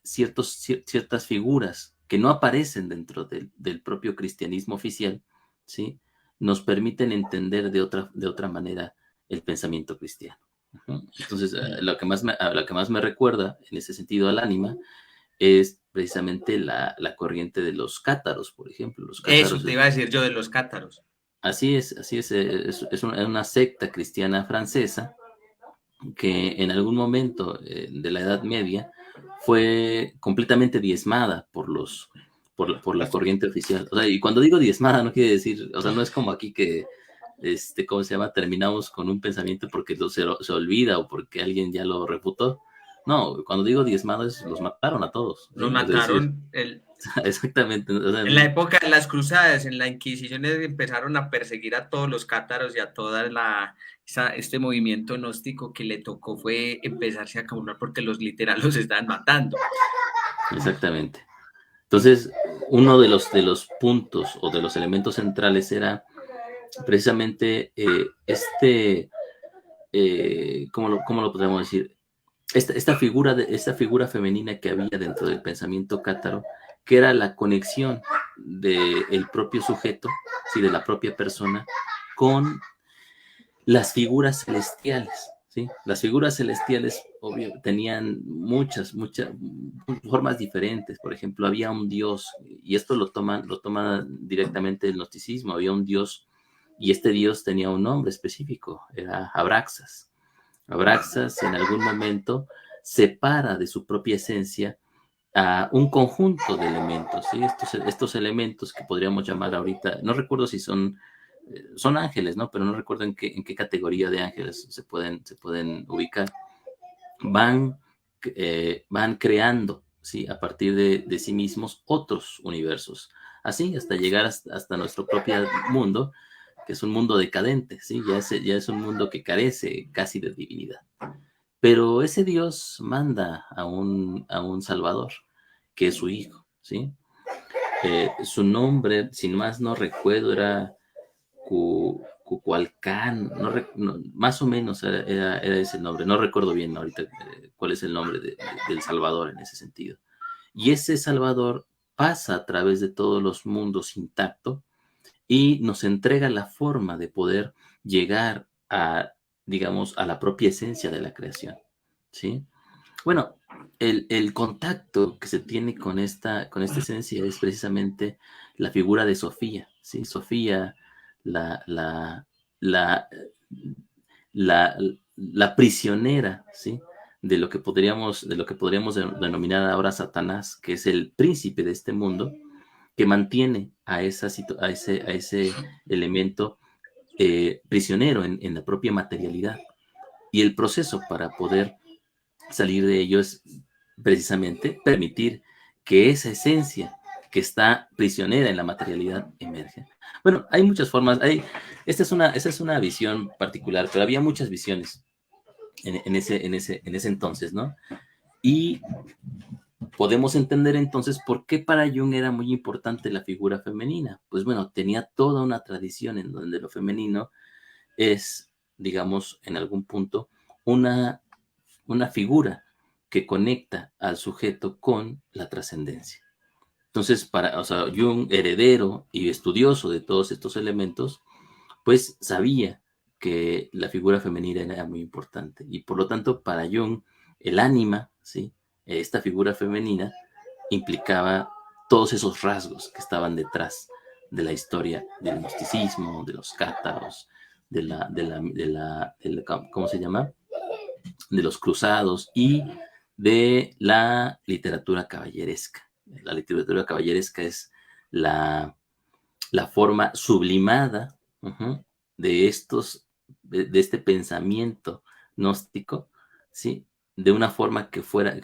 ciertas figuras que no aparecen dentro del propio cristianismo oficial, ¿sí? Nos permiten entender de otra manera el pensamiento cristiano. Entonces, a lo que más me recuerda en ese sentido al ánima es precisamente la corriente de los cátaros, por ejemplo. Los Eso cátaros, te iba a decir yo de los cátaros. es una secta cristiana francesa que en algún momento de la Edad Media fue completamente diezmada por la corriente oficial. O sea, y cuando digo diezmada no quiere decir, o sea, no es como aquí que, ¿cómo se llama? Terminamos con un pensamiento porque se olvida o porque alguien ya lo refutó. No, cuando digo diezmado es los mataron a todos, Los ¿sí? Es decir, mataron exactamente. O sea, en la época de las cruzadas, en la Inquisición, empezaron a perseguir a todos los cátaros y a toda este movimiento gnóstico que le tocó fue empezarse a acabar porque los literal los estaban matando. exactamente. Entonces, uno de los puntos o de los elementos centrales era precisamente ¿cómo lo podemos decir? Esta figura femenina que había dentro del pensamiento cátaro, que era la conexión del propio sujeto, sí, de la propia persona, con las figuras celestiales. ¿Sí? Las figuras celestiales, obvio, tenían muchas formas diferentes. Por ejemplo, había un dios, y esto lo toma directamente del gnosticismo, había un dios, y este dios tenía un nombre específico, era Abraxas. Abraxas en algún momento separa de su propia esencia a un conjunto de elementos, ¿sí? Estos elementos que podríamos llamar ahorita, no recuerdo si son ángeles, ¿no? Pero no recuerdo en qué categoría de ángeles se pueden ubicar. Van creando, ¿sí? A partir de sí mismos otros universos. Así hasta llegar hasta nuestro propio mundo, que es un mundo decadente, ¿sí? Ya es un mundo que carece casi de divinidad. Pero ese Dios manda a un Salvador, que es su hijo, ¿sí? Su nombre, sin más no recuerdo, era Cucualcán, más o menos era ese nombre, no recuerdo bien ahorita cuál es el nombre del Salvador en ese sentido. Y ese Salvador pasa a través de todos los mundos intacto y nos entrega la forma de poder llegar a, digamos, a la propia esencia de la creación, ¿sí? Bueno, el contacto que se tiene con esta esencia es precisamente la figura de Sofía, ¿sí? Sofía, la, la, la, la, la prisionera, ¿sí? De lo que podríamos denominar ahora Satanás, que es el príncipe de este mundo, que mantiene a ese elemento prisionero en la propia materialidad. Y el proceso para poder salir de ello es precisamente permitir que esa esencia que está prisionera en la materialidad emerge. Bueno, hay muchas formas. Esta es una visión particular, pero había muchas visiones en ese entonces, ¿no? Y podemos entender entonces por qué para Jung era muy importante la figura femenina. Pues bueno, tenía toda una tradición en donde lo femenino es, digamos, en algún punto, una, una figura que conecta al sujeto con la trascendencia. Entonces, o sea, Jung, heredero y estudioso de todos estos elementos, pues sabía que la figura femenina era muy importante. Y por lo tanto, para Jung, el ánima, ¿sí? Esta figura femenina, implicaba todos esos rasgos que estaban detrás de la historia del gnosticismo, de los cátaros, ¿cómo se llama? De los cruzados y de la literatura caballeresca. La literatura caballeresca es la forma sublimada de de este pensamiento gnóstico, ¿sí? De una forma que fuera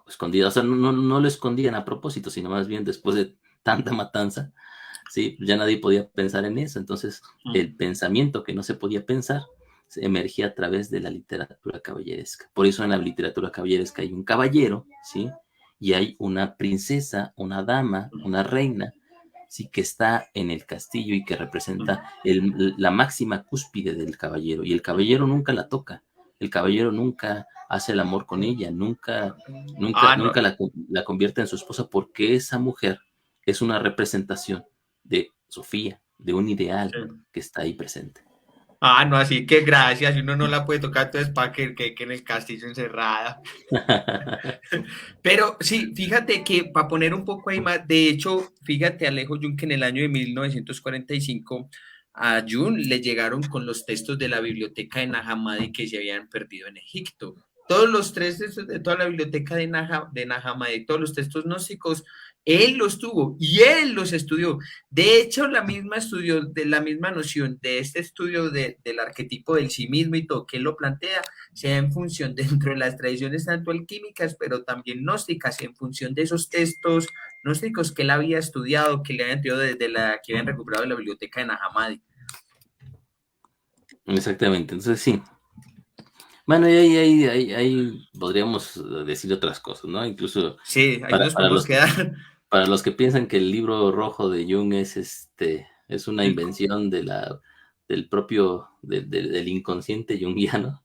escondida. O sea, no lo escondían a propósito, sino más bien después de tanta matanza, ¿sí? Ya nadie podía pensar en eso. Entonces, el pensamiento que no se podía pensar se emergía a través de la literatura caballeresca. Por eso en la literatura caballeresca hay un caballero, ¿sí? Y hay una princesa, una dama, una reina, sí, que está en el castillo y que representa la máxima cúspide del caballero, y el caballero nunca la toca, el caballero nunca hace el amor con ella, Ah, no. nunca la convierte en su esposa, porque esa mujer es una representación de Sofía, de un ideal Sí. que está ahí presente. Ah, no, así que gracias. Si uno no la puede tocar, entonces para que en el castillo encerrada. Pero sí, fíjate que para poner un poco ahí más, de hecho, fíjate, Alejo Jung, que en el año de 1945 a Jung le llegaron con los textos de la biblioteca de Nag Hammadi que se habían perdido en Egipto. Todos los tres textos de toda la biblioteca de Nag Hammadi, todos los textos gnósticos, él los tuvo y él los estudió. De hecho, la misma estudio, de la misma noción de este estudio del arquetipo del sí mismo y todo que él lo plantea, sea en función dentro de las tradiciones tanto alquímicas, pero también gnósticas, en función de esos textos gnósticos que él había estudiado, que le habían traído desde la que habían recuperado de la biblioteca de Nag Hammadi. Exactamente, entonces sí. Bueno, y ahí podríamos decir otras cosas, ¿no? Incluso Sí, ahí para, nos para podemos los que, quedar. para los que piensan que el libro rojo de Jung es una El, invención del inconsciente jungiano,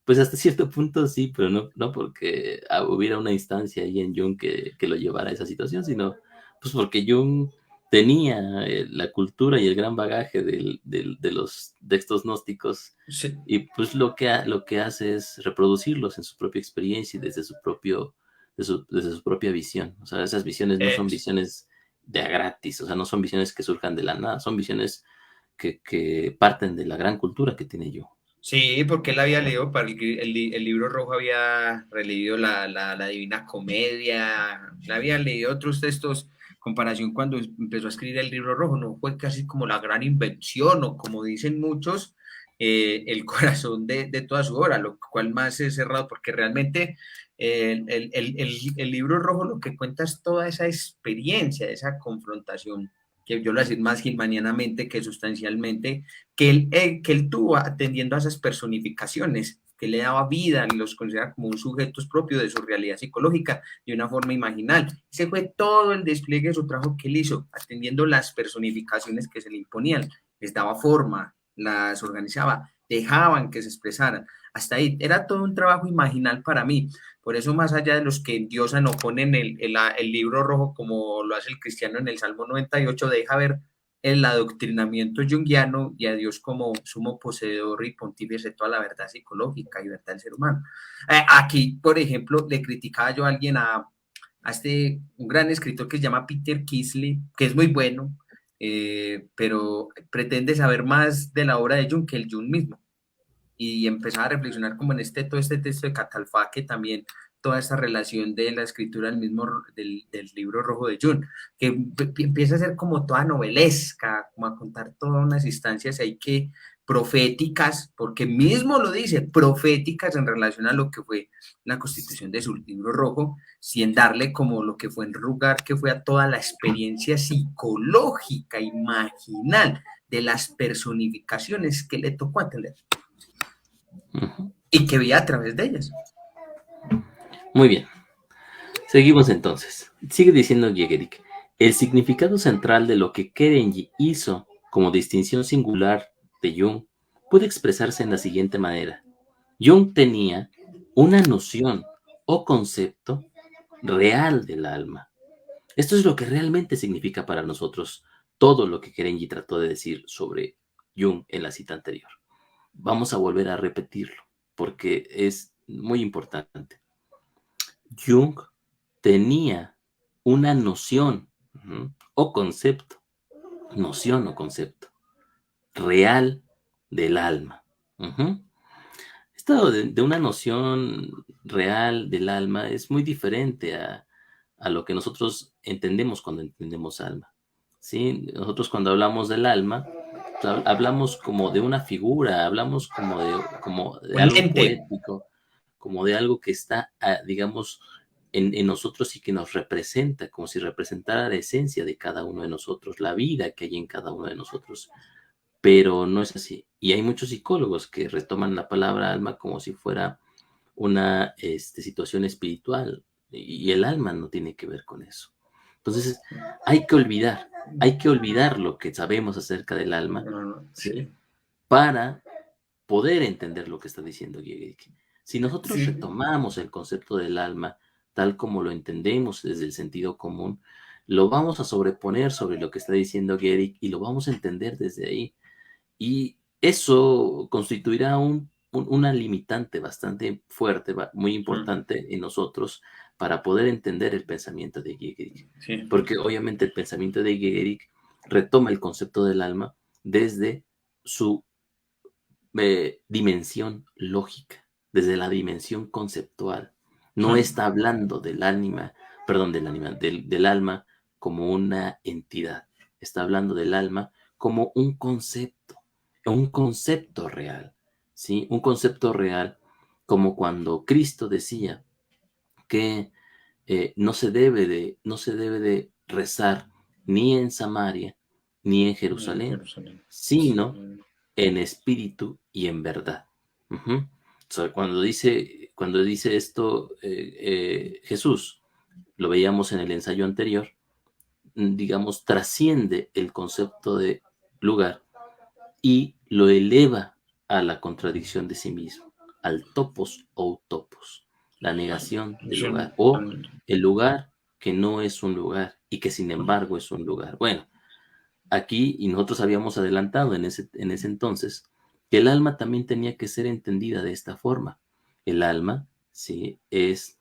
pues hasta cierto punto sí, pero no porque hubiera una instancia ahí en Jung que lo llevara a esa situación, sino pues porque Jung tenía la cultura y el gran bagaje de los textos gnósticos, sí, y pues lo que hace es reproducirlos en su propia experiencia y desde su propia visión. O sea, esas visiones no son eh, visiones de a gratis, o sea, no son visiones que surjan de la nada, son visiones que parten de la gran cultura que tiene Jung. sí, porque él había leído, para el libro rojo había releído la Divina Comedia, le había leído otros textos, comparación cuando empezó a escribir el libro rojo, no fue casi como la gran invención o como dicen muchos, el corazón de toda su obra, lo cual más es cerrado porque realmente el libro rojo lo que cuenta es toda esa experiencia, esa confrontación, que yo lo voy a decir más gilmanianamente que sustancialmente, que él tuvo atendiendo a esas personificaciones, que le daba vida, los considera como un sujeto propio de su realidad psicológica de una forma imaginal. Ese fue todo el despliegue de su trabajo que él hizo, atendiendo las personificaciones que se le imponían, les daba forma, las organizaba, dejaban que se expresaran. Hasta ahí era todo un trabajo imaginal para mí. Por eso, más allá de los que endiosan o ponen el libro rojo como lo hace el cristiano en el Salmo 98, deja ver el adoctrinamiento junguiano y a Dios como sumo poseedor y pontífice de toda la verdad psicológica y verdad del ser humano. Aquí, por ejemplo, le criticaba yo a alguien un gran escritor que se llama Peter Kisley, que es muy bueno, pero pretende saber más de la obra de Jung que el Jung mismo. Y empezaba a reflexionar como en todo este texto de Catalfá, que también toda esta relación de la escritura del libro rojo de Jung, que empieza a ser como toda novelesca, como a contar todas unas instancias ahí que proféticas, porque mismo lo dice, proféticas en relación a lo que fue la constitución de su libro rojo, sin darle como lo que fue en lugar, que fue a toda la experiencia psicológica, imaginal, de las personificaciones que le tocó atender Ujú. y que veía a través de ellas. Muy bien, seguimos entonces. Sigue diciendo Jägerich, el significado central de lo que Kerenyi hizo como distinción singular de Jung puede expresarse en la siguiente manera. Jung tenía una noción o concepto real del alma. Esto es lo que realmente significa para nosotros todo lo que Kerenyi trató de decir sobre Jung en la cita anterior. Vamos a volver a repetirlo porque es muy importante. Jung tenía una noción o concepto real del alma. Esto de una noción real del alma es muy diferente a lo que nosotros entendemos cuando entendemos alma. ¿Sí? Nosotros cuando hablamos del alma, hablamos como de una figura, hablamos como de Un algo ente. poético, como de algo que está, digamos, en nosotros y que nos representa, como si representara la esencia de cada uno de nosotros, la vida que hay en cada uno de nosotros. Pero no es así. Y hay muchos psicólogos que retoman la palabra alma como si fuera una situación espiritual, y el alma no tiene que ver con eso. Entonces, hay que olvidar hay que olvidar lo que sabemos acerca del alma, ¿sí? Sí, Para poder entender lo que está diciendo Giegerich. Si nosotros sí, retomamos el concepto del alma tal como lo entendemos desde el sentido común, lo vamos a sobreponer sobre lo que está diciendo Giegerich y lo vamos a entender desde ahí. Y eso constituirá una limitante bastante fuerte, muy importante en nosotros para poder entender el pensamiento de Giegerich. sí, Porque obviamente el pensamiento de Giegerich retoma el concepto del alma desde su dimensión lógica, desde la dimensión conceptual. No está hablando del ánima, perdón, del alma como una entidad. Está hablando del alma como un concepto real, ¿sí? Un concepto real como cuando Cristo decía que no se debe de rezar ni en Samaria ni en en Jerusalén, Jerusalén. sino en espíritu y en verdad. Ujú. O sea, cuando dice esto Jesús, lo veíamos en el ensayo anterior, digamos, trasciende el concepto de lugar y lo eleva a la contradicción de sí mismo, al topos o utopos, la negación del Yo lugar, o también. el lugar que no es un lugar y que sin embargo es un lugar. Bueno, aquí, y nosotros habíamos adelantado en ese entonces, que el alma también tenía que ser entendida de esta forma. El alma, sí, es,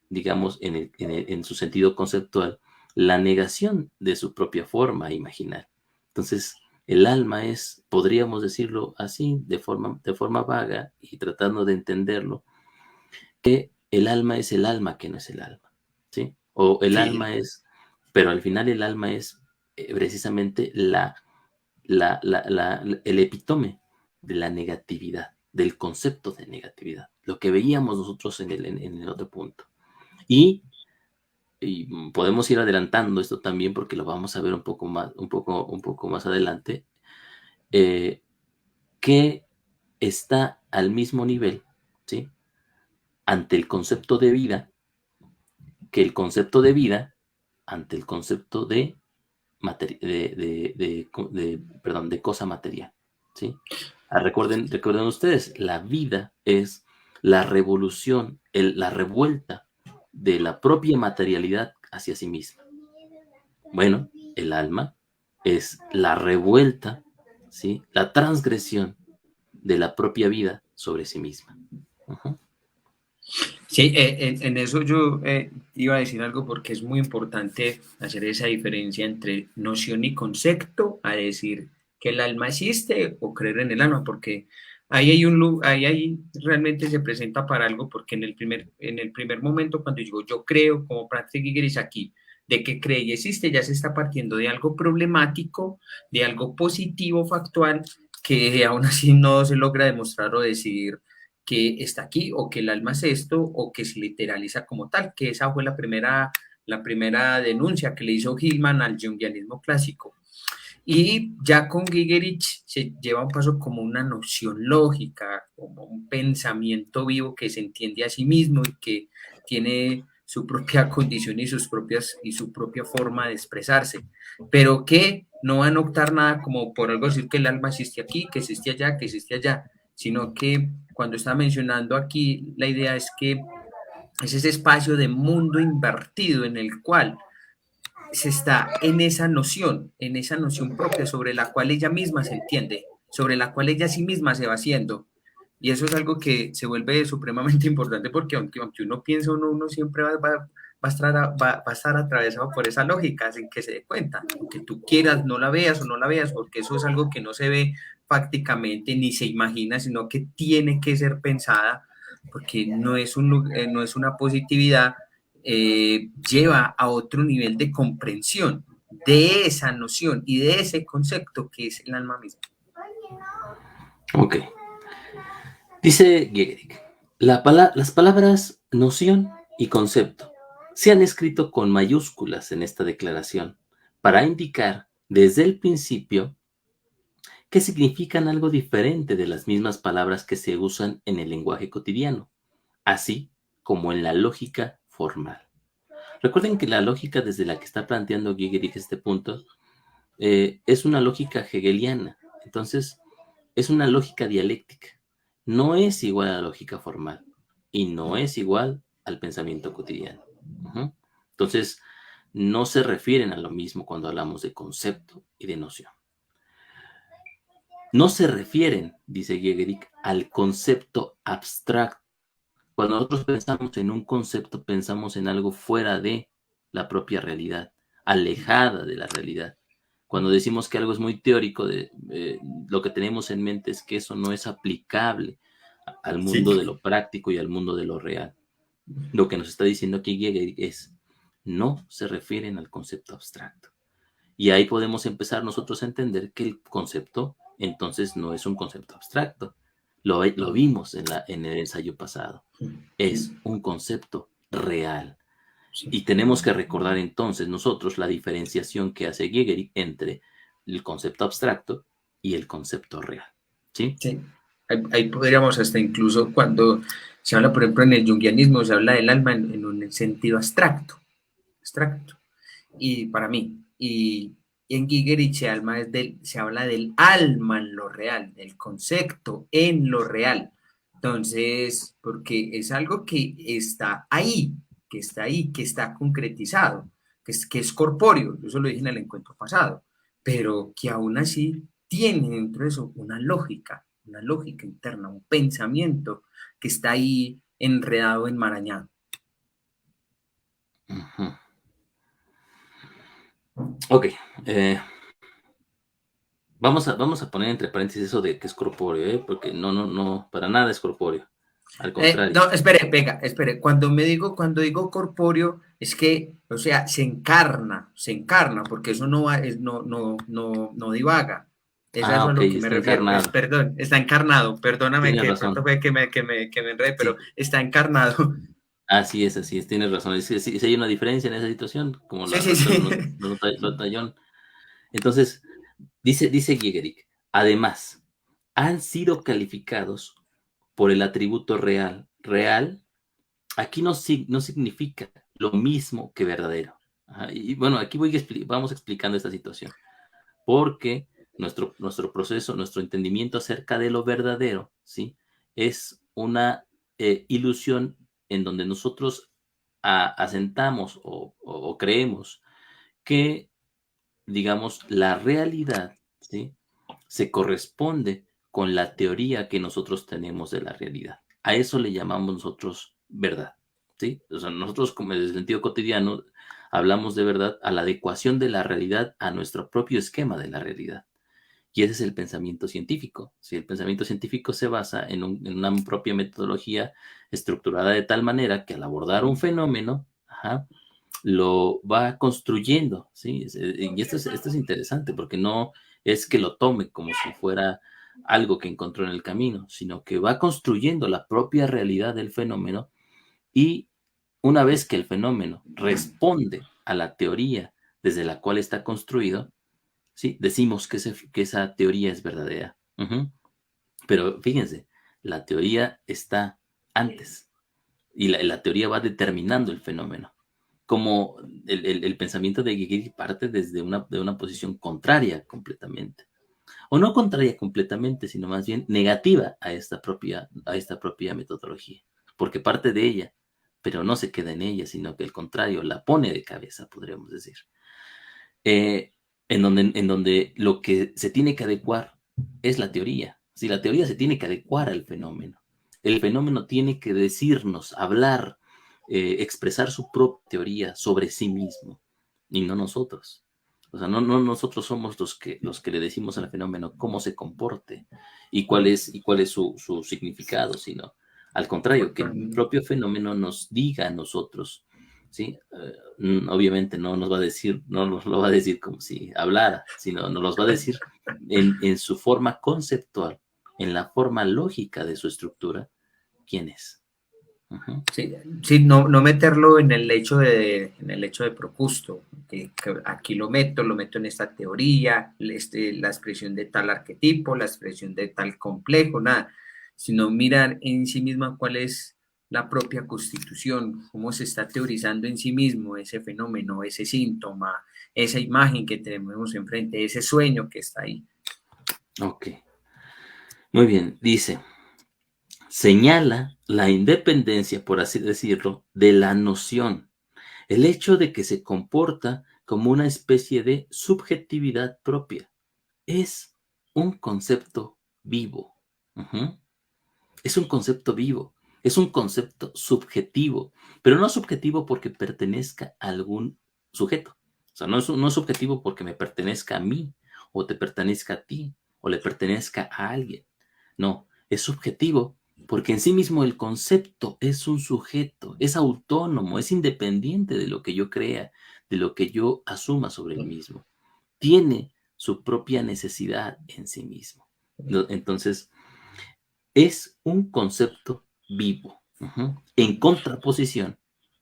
digamos, en su sentido conceptual, la negación de su propia forma imaginar. Entonces, el alma es, podríamos decirlo así, de forma vaga y tratando de entenderlo, que el alma es el alma que no es el alma, ¿sí? O el Sí, alma es, pero al final el alma es precisamente el epítome de la negatividad, del concepto de negatividad, lo que veíamos nosotros en el otro punto. Y, y podemos ir adelantando esto también porque lo vamos a ver un poco más adelante, eh, que está al mismo nivel, ¿sí? Ante el concepto de vida, que el concepto de vida ante el concepto de cosa material, ¿sí? Recuerden ustedes, la vida es la revolución, la revuelta de la propia materialidad hacia sí misma. Bueno, el alma es la revuelta, ¿sí? La transgresión de la propia vida sobre sí misma. Ujú. sí, en eso yo iba a decir algo porque es muy importante hacer esa diferencia entre noción y concepto, a decir que el alma existe o creer en el alma, porque ahí realmente se presenta para algo, porque en el primer momento cuando digo yo creo, como Patrick Giggeris aquí, de que cree y existe, ya se está partiendo de algo problemático, de algo positivo, factual, que aún así no se logra demostrar o decir que está aquí o que el alma es esto o que se literaliza como tal, que esa fue la primera denuncia que le hizo Hillman al jungianismo clásico. Y ya con Gigerich se lleva un paso como una noción lógica, como un pensamiento vivo que se entiende a sí mismo y que tiene su propia condición y su propia forma de expresarse, pero que no van a optar nada como por algo decir que el alma existe aquí, que existe allá, que existe allá, sino que cuando está mencionando aquí, la idea es que es ese espacio de mundo invertido en el cual se está en esa noción propia sobre la cual ella misma se entiende, sobre la cual ella sí misma se va haciendo. Y eso es algo que se vuelve supremamente importante porque aunque uno piensa, uno siempre va a estar atravesado por esa lógica sin que se dé cuenta. Aunque tú quieras, no la veas o no la veas, porque eso es algo que no se ve prácticamente ni se imagina, sino que tiene que ser pensada, porque no es una positividad, lleva a otro nivel de comprensión de esa noción y de ese concepto que es el alma misma. Ok. Dice Gehrig, las palabras noción y concepto se han escrito con mayúsculas en esta declaración para indicar desde el principio que significan algo diferente de las mismas palabras que se usan en el lenguaje cotidiano, así como en la lógica formal. Recuerden que la lógica desde la que está planteando Gehrig este punto es una lógica hegeliana. Entonces, es una lógica dialéctica. No es igual a la lógica formal y no es igual al pensamiento cotidiano. Ujú. Entonces, no se refieren a lo mismo cuando hablamos de concepto y de noción. No se refieren, dice Giegerick, al concepto abstracto. Cuando nosotros pensamos en un concepto, pensamos en algo fuera de la propia realidad, alejada de la realidad. Cuando decimos que algo es muy teórico, lo que tenemos en mente es que eso no es aplicable al mundo de Sí. lo práctico y al mundo de lo real. Lo que nos está diciendo aquí Giegerick es, no se refieren al concepto abstracto. Y ahí podemos empezar nosotros a entender que el concepto entonces no es un concepto abstracto. Lo vimos en el ensayo pasado. Es un concepto real. Sí. Y tenemos que recordar entonces nosotros la diferenciación que hace Giegerick entre el concepto abstracto y el concepto real. ¿Sí? Sí. Ahí podríamos hasta incluso cuando se habla, por ejemplo, en el junguianismo, se habla del alma en un sentido abstracto, abstracto. Y para mí, y en Gigerich alma se habla del alma en lo real, del concepto en lo real. Entonces, porque es algo que está ahí, que está concretizado, que es corpóreo, yo eso lo dije en el encuentro pasado, pero que aún así tiene dentro de eso una lógica interna, un pensamiento que está ahí enredado, enmarañado. Uh-huh. Ok. Vamos a poner entre paréntesis eso de que es corpóreo, ¿eh? Porque no, para nada es corpóreo. Al contrario. No, espere, venga, espere. Cuando digo corpóreo, es que, o sea, se encarna, porque eso no va, no divaga. Es a Ah, eso a ok, lo que me está refiero. encarnado. Perdón, está encarnado. Perdóname Tienes que de pronto razón. fue que me enredé, pero Sí, está encarnado. así es, tienes razón. Si hay una diferencia en esa situación, como Sí, la sí, sí. lo tallón. Entonces, dice Giegerick, además, han sido calificados por el atributo real. Real, aquí no significa lo mismo que verdadero. Ajá, y bueno, aquí vamos explicando esta situación. Porque nuestro proceso, nuestro entendimiento acerca de lo verdadero, ¿sí? Es una ilusión en donde nosotros asentamos o creemos que, digamos, la realidad, ¿sí? Se corresponde con la teoría que nosotros tenemos de la realidad. A eso le llamamos nosotros verdad, ¿sí? O sea, nosotros como en el sentido cotidiano hablamos de verdad a la adecuación de la realidad a nuestro propio esquema de la realidad. Y ese es el pensamiento científico. Si el pensamiento científico se basa en una propia metodología estructurada de tal manera que al abordar un fenómeno, ajá, lo va construyendo, ¿sí? Y esto es interesante porque no es que lo tome como si fuera algo que encontró en el camino, sino que va construyendo la propia realidad del fenómeno y una vez que el fenómeno responde a la teoría desde la cual está construido, ¿sí? Decimos que esa teoría es verdadera. Ujú. Pero fíjense, la teoría está antes y la teoría va determinando el fenómeno. Como el pensamiento de Gigi parte desde de una posición contraria completamente. O no contraria completamente, sino más bien negativa a esta propia metodología. Porque parte de ella, pero no se queda en ella, sino que al contrario, la pone de cabeza, podríamos decir. eh, en donde lo que se tiene que adecuar es la teoría. Si la teoría se tiene que adecuar al fenómeno, el fenómeno tiene que decirnos, hablar, expresar su propia teoría sobre sí mismo y no nosotros. O sea, no nosotros somos los que le decimos al fenómeno cómo se comporte y cuál es su significado, sino al contrario, que el propio fenómeno nos diga a nosotros, ¿sí? Obviamente no nos va a decir, no nos lo va a decir como si hablara, sino nos los va a decir en su forma conceptual, en la forma lógica de su estructura, quién es. Ujú. Sí, sí, no meterlo en el hecho de Procusto, que aquí lo meto en esta teoría, la expresión de tal arquetipo, la expresión de tal complejo, nada, sino mirar en sí misma cuál es, la propia constitución, cómo se está teorizando en sí mismo ese fenómeno, ese síntoma, esa imagen que tenemos enfrente, ese sueño que está ahí. Ok, muy bien. Dice, señala la independencia, por así decirlo, de la noción, el hecho de que se comporta como una especie de subjetividad propia. Es un concepto vivo. Ujú. Es un concepto vivo, es un concepto subjetivo, pero no subjetivo porque pertenezca a algún sujeto. O sea, no es subjetivo porque me pertenezca a mí, o te pertenezca a ti, o le pertenezca a alguien. No, es subjetivo porque en sí mismo el concepto es un sujeto, es autónomo, es independiente de lo que yo crea, de lo que yo asuma sobre el mismo. Tiene su propia necesidad en sí mismo. Entonces, es un concepto vivo, en contraposición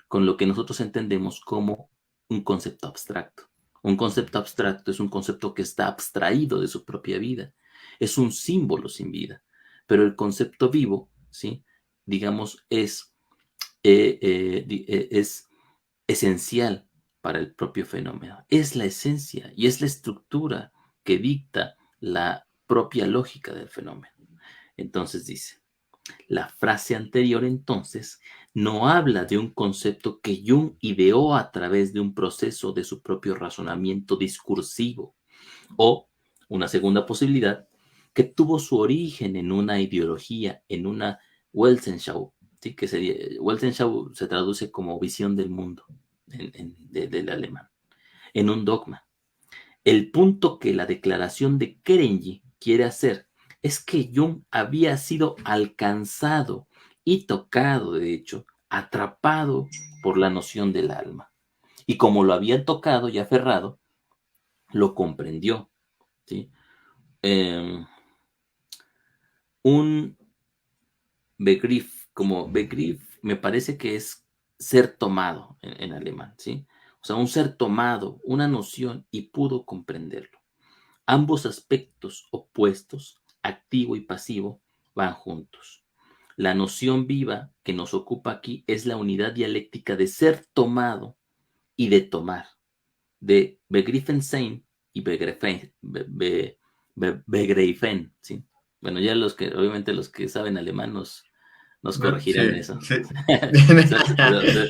con lo que nosotros entendemos como un concepto abstracto. Un concepto abstracto es un concepto que está abstraído de su propia vida, es un símbolo sin vida, pero el concepto vivo, ¿sí? Digamos, es esencial para el propio fenómeno. Es la esencia y es la estructura que dicta la propia lógica del fenómeno. Entonces dice, la frase anterior entonces no habla de un concepto que Jung ideó a través de un proceso de su propio razonamiento discursivo o una segunda posibilidad que tuvo su origen en una ideología, en una Weltanschauung, ¿sí? Que sería, Weltanschauung se traduce como visión del mundo del alemán, en un dogma. El punto que la declaración de Kerenyi quiere hacer es que Jung había sido alcanzado y tocado, de hecho, atrapado por la noción del alma. Y como lo había tocado y aferrado, lo comprendió. ¿Sí? Eh, un Begriff, como Begriff, me parece que es ser tomado en alemán, ¿sí? O sea, un ser tomado, una noción y pudo comprenderlo. Ambos aspectos opuestos, activo y pasivo, van juntos. La noción viva que nos ocupa aquí es la unidad dialéctica de ser tomado y de tomar, de Begriffen sein y Begreifen, ¿sí? Bueno, ya obviamente los que saben alemán nos corregirán Sí, eso. sí.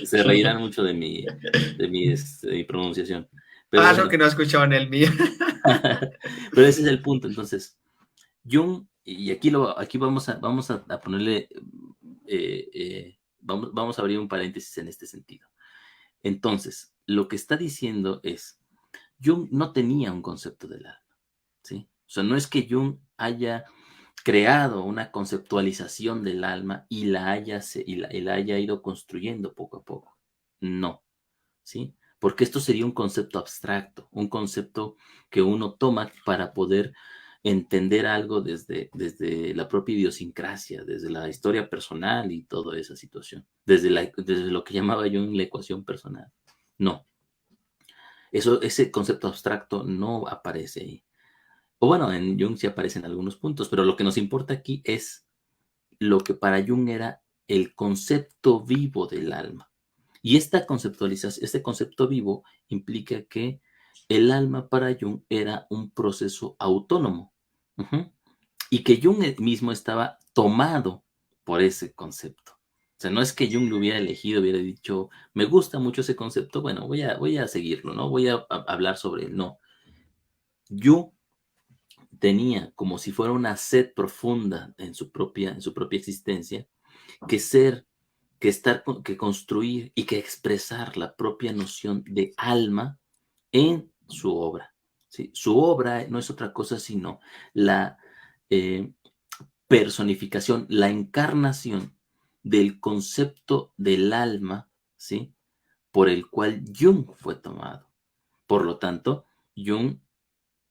Se reirán mucho de mi pronunciación. Pero Ah, lo que bueno, no he escuchado en el mío. pero ese es el punto. Entonces, Jung, y aquí vamos a ponerle, vamos a abrir un paréntesis en este sentido. Entonces, lo que está diciendo es, Jung no tenía un concepto del alma, ¿sí? O sea, no es que Jung haya creado una conceptualización del alma y la haya ido construyendo poco a poco. No, ¿sí? Porque esto sería un concepto abstracto, un concepto que uno toma para poder entender algo desde la propia idiosincrasia, desde la historia personal y toda esa situación, desde lo que llamaba yo en la ecuación personal. No, ese concepto abstracto no aparece ahí. O bueno, en Jung sí aparece en algunos puntos, pero lo que nos importa aquí es lo que para Jung era el concepto vivo del alma. Y esta conceptualización, este concepto vivo implica que el alma para Jung era un proceso autónomo. Ujú. Y que Jung mismo estaba tomado por ese concepto. O sea, no es que Jung lo hubiera elegido, hubiera dicho, me gusta mucho ese concepto, bueno, voy a seguirlo, ¿no? Voy a hablar sobre él. No. Jung tenía como si fuera una sed profunda en su propia existencia, que ser, que construir y que expresar la propia noción de alma en su obra. ¿Sí? Su obra no es otra cosa sino la eh, personificación, la encarnación del concepto del alma, ¿sí? Por el cual Jung fue tomado. Por lo tanto, Jung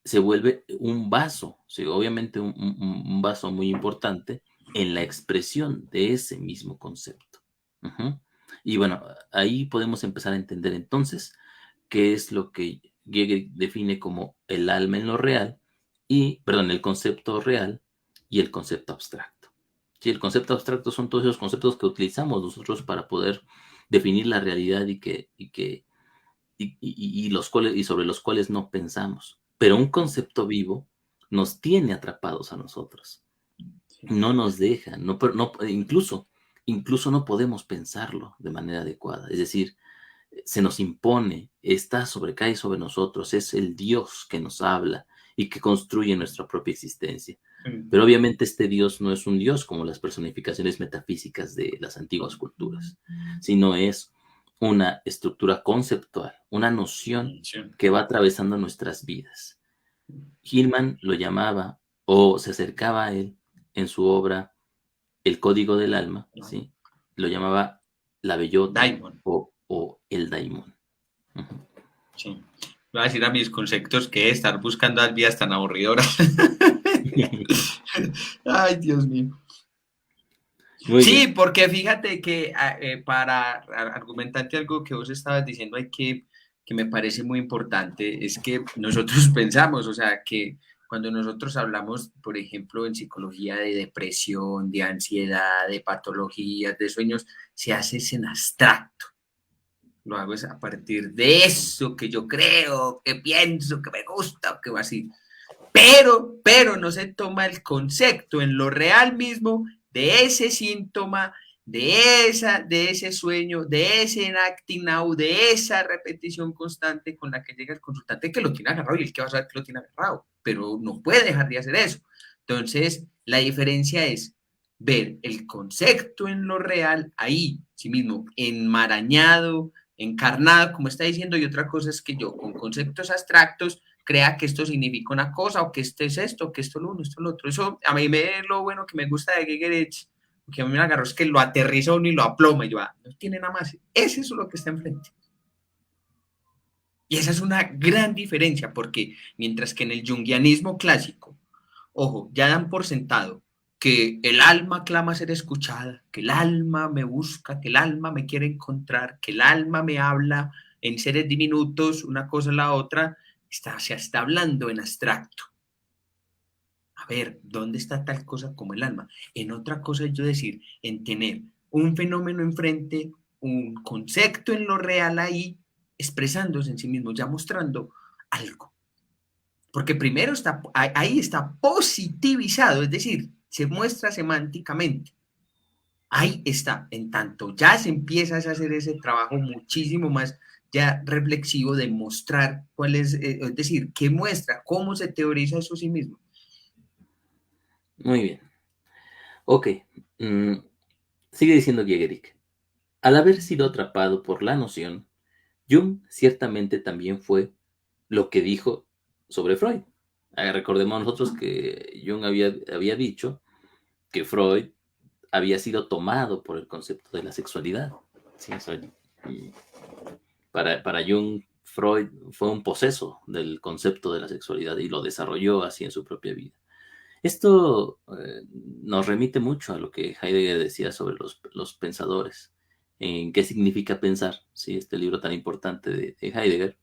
se vuelve un vaso, ¿sí? Obviamente un vaso muy importante en la expresión de ese mismo concepto. Ujú. Y bueno, ahí podemos empezar a entender entonces qué es lo que Hegel define como el alma en lo real y, perdón, el concepto real y el concepto abstracto. Sí, el concepto abstracto son todos esos conceptos que utilizamos nosotros para poder definir la realidad y los cuales, y sobre los cuales no pensamos. Pero un concepto vivo nos tiene atrapados a nosotros. Sí. No nos deja, incluso no podemos pensarlo de manera adecuada. Es decir, se nos impone, cae sobre nosotros, es el Dios que nos habla y que construye nuestra propia existencia. Pero obviamente este Dios no es un Dios como las personificaciones metafísicas de las antiguas culturas, sino es una estructura conceptual, una noción Sí. que va atravesando nuestras vidas. Hillman lo llamaba o se acercaba a él en su obra El Código del Alma, ¿sí? Lo llamaba la bellota Daimon. o el daimon. Ujú. Sí. Voy a decir a mis conceptos que estar buscando las vías tan aburridoras. Ay, Dios mío. Muy Sí, bien. porque fíjate que para argumentarte algo que vos estabas diciendo, que me parece muy importante, es que nosotros pensamos, o sea, que cuando nosotros hablamos, por ejemplo, en psicología de depresión, de ansiedad, de patologías, de sueños, se hace en abstracto. Lo hago es a partir de eso que yo creo, que pienso, que me gusta, que va así. Pero no se toma el concepto en lo real mismo de ese síntoma, de ese sueño, de ese acting now, de esa repetición constante con la que llega el consultante que lo tiene agarrado y el que va a saber que lo tiene agarrado, pero no puede dejar de hacer eso. Entonces, la diferencia es ver el concepto en lo real ahí, sí mismo, enmarañado, encarnado, como está diciendo, y otra cosa es que yo con conceptos abstractos crea que esto significa una cosa o que esto es esto, que esto es lo uno, esto es lo otro. Eso a mí lo bueno que me gusta de Gigerich, que a mí me agarró es que lo aterriza uno y lo aploma y yo, no tiene nada más. Ese es lo que está enfrente. Y esa es una gran diferencia porque mientras que en el junguianismo clásico, ojo, ya dan por sentado que el alma clama ser escuchada, que el alma me busca, que el alma me quiere encontrar, que el alma me habla en seres diminutos, una cosa a la otra, se está hablando en abstracto. A ver, ¿dónde está tal cosa como el alma? En otra cosa es yo decir, en tener un fenómeno enfrente, un concepto en lo real ahí, expresándose en sí mismo, ya mostrando algo. Porque primero está, ahí está positivizado, es decir, se muestra semánticamente. Ahí está, en tanto ya se empieza a hacer ese trabajo muchísimo más ya reflexivo de mostrar cuál es decir, qué muestra, cómo se teoriza eso sí mismo. Muy bien. Ok. Sigue diciendo Giegerich. Al haber sido atrapado por la noción, Jung ciertamente también fue lo que dijo sobre Freud. Recordemos nosotros que Jung había dicho que Freud había sido tomado por el concepto de la sexualidad. Sí, para Jung, Freud fue un poseso del concepto de la sexualidad y lo desarrolló así en su propia vida. Esto nos remite mucho a lo que Heidegger decía sobre los pensadores, en qué significa pensar, ¿sí? Este libro tan importante de Heidegger.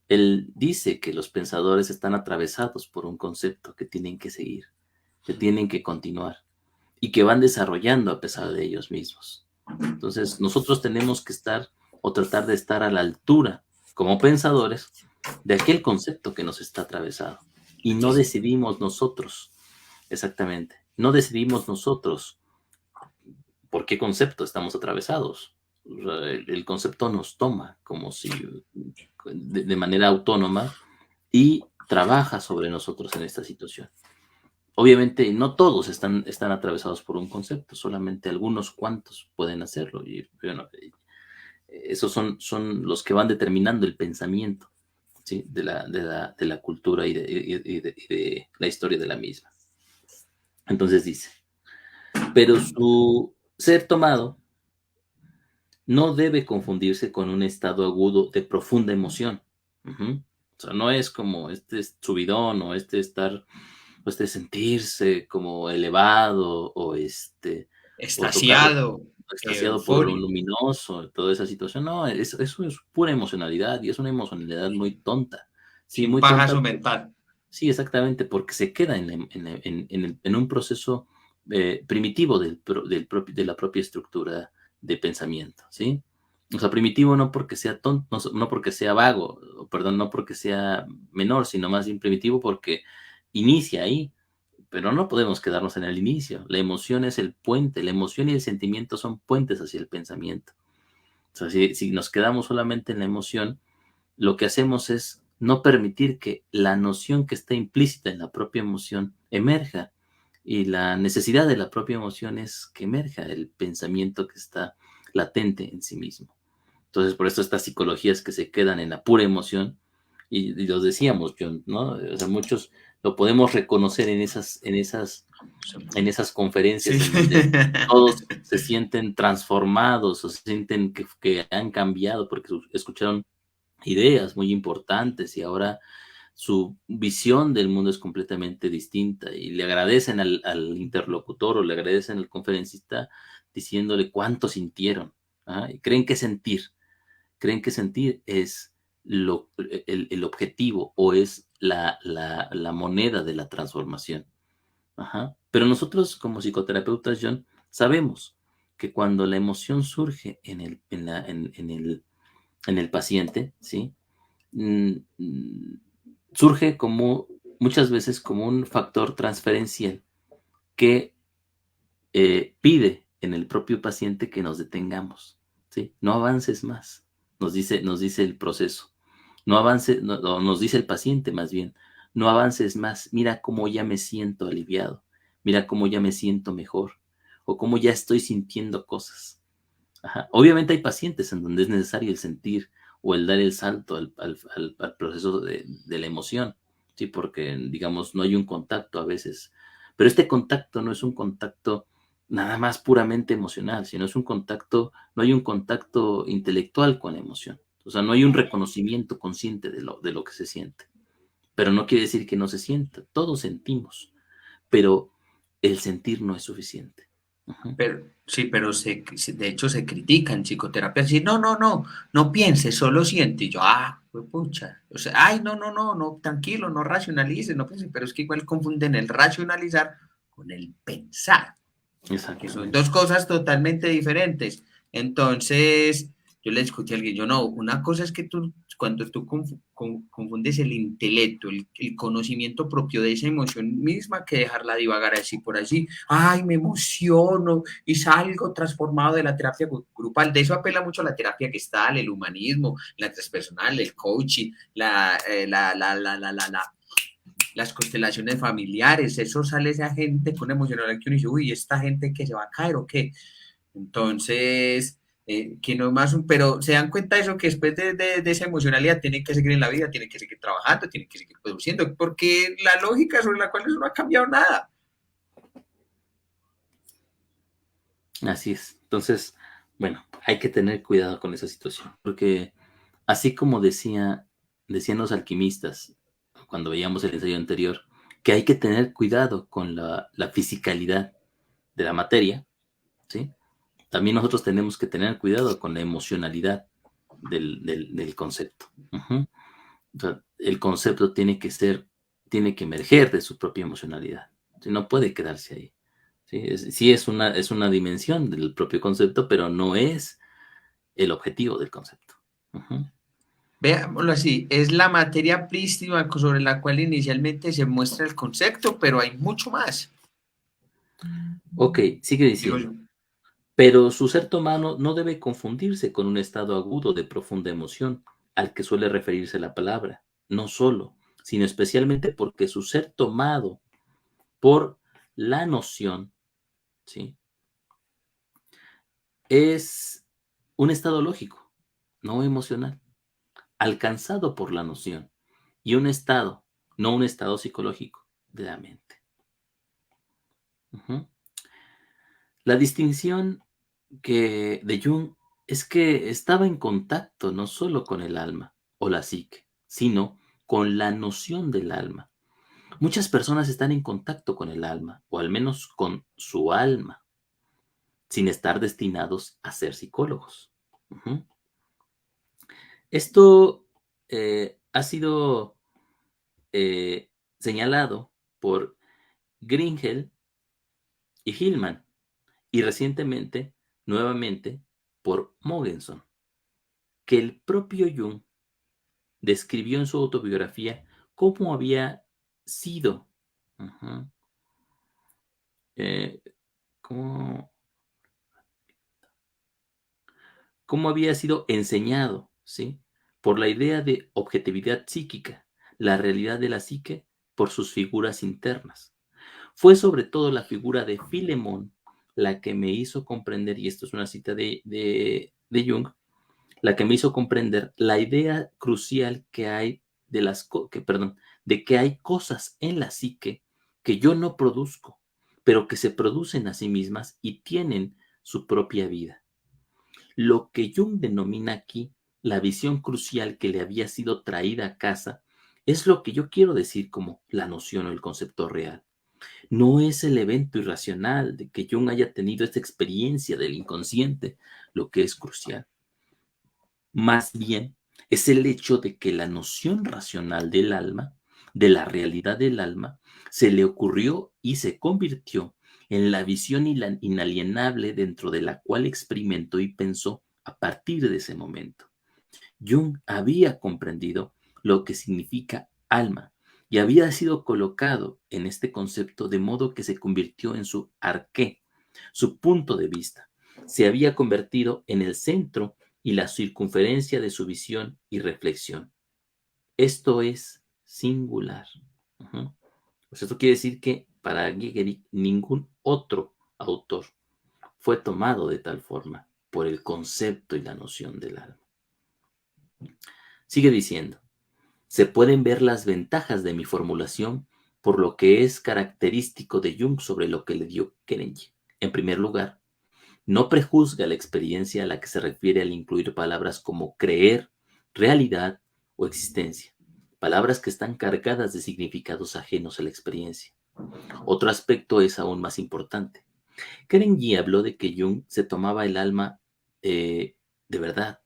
Él dice que los pensadores están atravesados por un concepto que tienen que seguir, que tienen que continuar y que van desarrollando a pesar de ellos mismos. Entonces, nosotros tenemos que estar o tratar de estar a la altura como pensadores de aquel concepto que nos está atravesado. Y no decidimos nosotros, exactamente, no decidimos nosotros por qué concepto estamos atravesados. El concepto nos toma como si de manera autónoma y trabaja sobre nosotros en esta situación. Obviamente no todos están atravesados por un concepto, solamente algunos cuantos pueden hacerlo. Y bueno, esos son los que van determinando el pensamiento, ¿sí? de la cultura y de la historia de la misma. Entonces dice, pero su ser tomado no debe confundirse con un estado agudo de profunda emoción. Uh-huh. O sea, no es como este subidón o este estar, o este sentirse como elevado o tocar Extasiado, extasiado por lo eufórico, luminoso, toda esa situación. No, eso es pura emocionalidad y es una emocionalidad muy tonta. Sí, sin muy paja tonta. su mental. Sí, exactamente, porque se queda en un proceso primitivo de la propia estructura de pensamiento, ¿sí? O sea, primitivo no porque sea tonto, no porque sea vago, perdón, no porque sea menor, sino más bien primitivo porque inicia ahí, pero no podemos quedarnos en el inicio. La emoción es el puente, la emoción y el sentimiento son puentes hacia el pensamiento. O sea, si nos quedamos solamente en la emoción, lo que hacemos es no permitir que la noción que está implícita en la propia emoción emerja. Y la necesidad de la propia emoción es que emerja el pensamiento que está latente en sí mismo. Entonces, por eso estas psicologías que se quedan en la pura emoción, y los decíamos, John, ¿no? O sea, muchos lo podemos reconocer en esas Sí. conferencias en donde todos se sienten transformados o se sienten que han cambiado porque escucharon ideas muy importantes y ahora su visión del mundo es completamente distinta y le agradecen al interlocutor o le agradecen al conferencista diciéndole cuánto sintieron. ¿Ah? Y creen que sentir es el objetivo o es la moneda de la transformación. Ajá. Pero nosotros como psicoterapeutas, John, sabemos que cuando la emoción surge en el paciente, ¿sí? Mm, mm, surge como muchas veces como un factor transferencial que pide en el propio paciente que nos detengamos, ¿sí? No avances más, nos dice el proceso. No avance, nos dice el paciente más bien, no avances más, mira cómo ya me siento aliviado, mira cómo ya me siento mejor, o cómo ya estoy sintiendo cosas. Ajá. Obviamente hay pacientes en donde es necesario el sentir o el dar el salto al proceso de la emoción, ¿sí? Porque, digamos, no hay un contacto a veces. Pero este contacto no es un contacto nada más puramente emocional, sino es un contacto, no hay un contacto intelectual con la emoción. O sea, no hay un reconocimiento consciente de lo que se siente. Pero no quiere decir que no se sienta. Todos sentimos, pero el sentir no es suficiente. Ujú. Pero, sí, pero de hecho se critica en psicoterapia, decir, no, no, no, no piense, solo siente. Y yo, pues pucha, o sea, ay, no, no, no, no, tranquilo, no racionalice, no piense, pero es que igual confunden el racionalizar con el pensar, que son Exactamente. dos cosas totalmente diferentes. Entonces, yo le discutí a alguien, yo no, una cosa es que cuando tú confundes el intelecto, el conocimiento propio de esa emoción misma, que dejarla divagar así por allí, ay, me emociono y salgo transformado de la terapia grupal. De eso apela mucho la terapia gestal, el humanismo, la transpersonal, el coaching, las constelaciones familiares, eso sale esa gente con emocional que uno dice, uy, esta gente que se va a caer o qué. Entonces, que no es más, pero se dan cuenta de eso, que después de esa emocionalidad tienen que seguir en la vida, tienen que seguir trabajando, tienen que seguir produciendo, porque la lógica sobre la cual eso no ha cambiado nada. Así es. Entonces, bueno, hay que tener cuidado con esa situación, porque así como decían los alquimistas cuando veíamos el ensayo anterior, que hay que tener cuidado con la fisicalidad de la materia, ¿sí? También nosotros tenemos que tener cuidado con la emocionalidad del concepto. Ujú. O sea, el concepto tiene que emerger de su propia emocionalidad. ¿Sí? No puede quedarse ahí. Sí, es una dimensión del propio concepto, pero no es el objetivo del concepto. Ujú. Veámoslo así, es la materia prístina sobre la cual inicialmente se muestra el concepto, pero hay mucho más, Ok, sigue digo yo. diciendo. Pero su ser tomado no debe confundirse con un estado agudo de profunda emoción al que suele referirse la palabra, no solo, sino especialmente porque su ser tomado por la noción, ¿sí? Es un estado lógico, no emocional, alcanzado por la noción, y un estado, no un estado psicológico de la mente. Ujú. La distinción de Jung es que estaba en contacto no solo con el alma o la psique, sino con la noción del alma. Muchas personas están en contacto con el alma, o al menos con su alma, sin estar destinados a ser psicólogos. Ujú. Esto ha sido señalado por Gringel y Hillman, y recientemente, nuevamente, por Mogenson, que el propio Jung describió en su autobiografía cómo había sido, uh-huh, eh, cómo, cómo había sido enseñado, ¿sí? Por la idea de objetividad psíquica, la realidad de la psique por sus figuras internas. Fue sobre todo la figura de Filemón la que me hizo comprender, y esto es una cita de Jung, la que me hizo comprender la idea crucial que hay de de que hay cosas en la psique que yo no produzco, pero que se producen a sí mismas y tienen su propia vida. Lo que Jung denomina aquí la visión crucial que le había sido traída a casa es lo que yo quiero decir como la noción o el concepto real. No es el evento irracional de que Jung haya tenido esta experiencia del inconsciente lo que es crucial. Más bien, es el hecho de que la noción racional del alma, de la realidad del alma, se le ocurrió y se convirtió en la visión inalienable dentro de la cual experimentó y pensó a partir de ese momento. Jung había comprendido lo que significa alma y había sido colocado en este concepto de modo que se convirtió en su arqué, su punto de vista. Se había convertido en el centro y la circunferencia de su visión y reflexión. Esto es singular. Uh-huh. Pues esto quiere decir que para Gehrig ningún otro autor fue tomado de tal forma por el concepto y la noción del alma. Sigue diciendo, se pueden ver las ventajas de mi formulación por lo que es característico de Jung sobre lo que le dio Kerenyi. En primer lugar, no prejuzga la experiencia a la que se refiere al incluir palabras como creer, realidad o existencia, palabras que están cargadas de significados ajenos a la experiencia. Otro aspecto es aún más importante. Kerenyi habló de que Jung se tomaba el alma de verdad,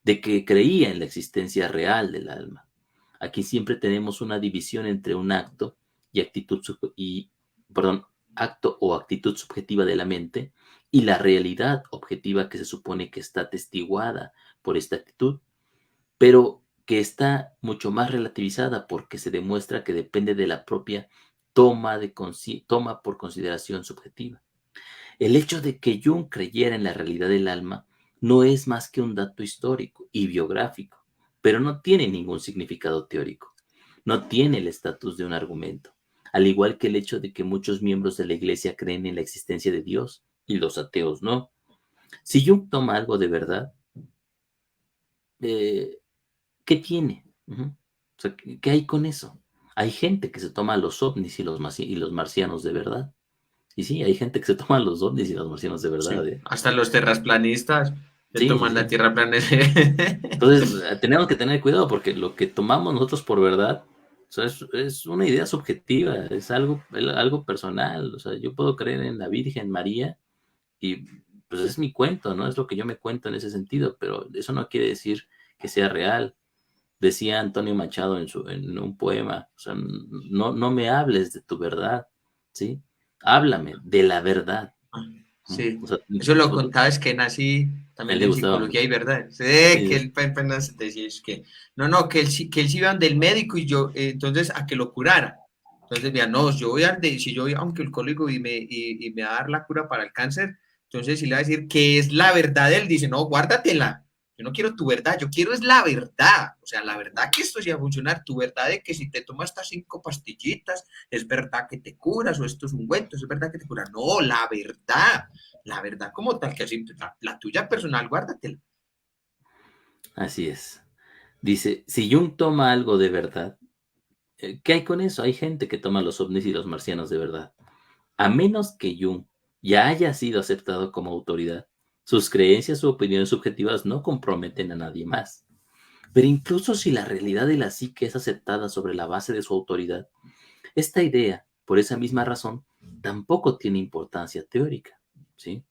de que creía en la existencia real del alma. Aquí siempre tenemos una división entre un acto y acto o actitud subjetiva de la mente y la realidad objetiva que se supone que está atestiguada por esta actitud, pero que está mucho más relativizada porque se demuestra que depende de la propia toma por consideración subjetiva. El hecho de que Jung creyera en la realidad del alma no es más que un dato histórico y biográfico, pero no tiene ningún significado teórico. No tiene el estatus de un argumento, al igual que el hecho de que muchos miembros de la Iglesia creen en la existencia de Dios y los ateos no. Si Jung toma algo de verdad, eh, ¿qué tiene? O sea, ¿qué hay con eso? Hay gente que se toma los ovnis y los marcianos de verdad. Y sí, hay gente que se toma los ovnis y los marcianos de verdad, Sí, ¿eh? hasta los terraplanistas se Sí, sí, toman la sí. tierra plana. Entonces, tenemos que tener cuidado porque lo que tomamos nosotros por verdad, o sea, es una idea subjetiva, es algo personal. O sea, yo puedo creer en la Virgen María y pues es mi cuento, ¿no? Es lo que yo me cuento en ese sentido, pero eso no quiere decir que sea real. Decía Antonio Machado en un poema, o sea, no me hables de tu verdad, ¿sí? Háblame de la verdad, ¿no? Sí, O sea, eso lo nosotros, contaba, es que nací a él también le en gustaba psicología mucho. y verdad. Sí, Sí, que él apenas decía es que, no, que él sí iba donde el médico y yo, entonces a que lo curara. Entonces, mira, no, yo voy si yo voy a un oncólogo y me va a dar la cura para el cáncer, entonces si le va a decir que es la verdad de él, dice, no, guárdatela. Yo no quiero tu verdad, yo quiero es la verdad. O sea, la verdad que esto sí va a funcionar, tu verdad de que si te tomas estas 5 pastillitas, es verdad que te curas, o estos ungüentos, es verdad que te curan. No, la verdad como tal, que así, la tuya personal, guárdatela. así es. Dice, si Jung toma algo de verdad, ¿qué hay con eso? Hay gente que toma los ovnis y los marcianos de verdad. A menos que Jung ya haya sido aceptado como autoridad, sus creencias u opiniones subjetivas no comprometen a nadie más. Pero incluso si la realidad de la psique es aceptada sobre la base de su autoridad, esta idea, por esa misma razón, tampoco tiene importancia teórica, ¿sí?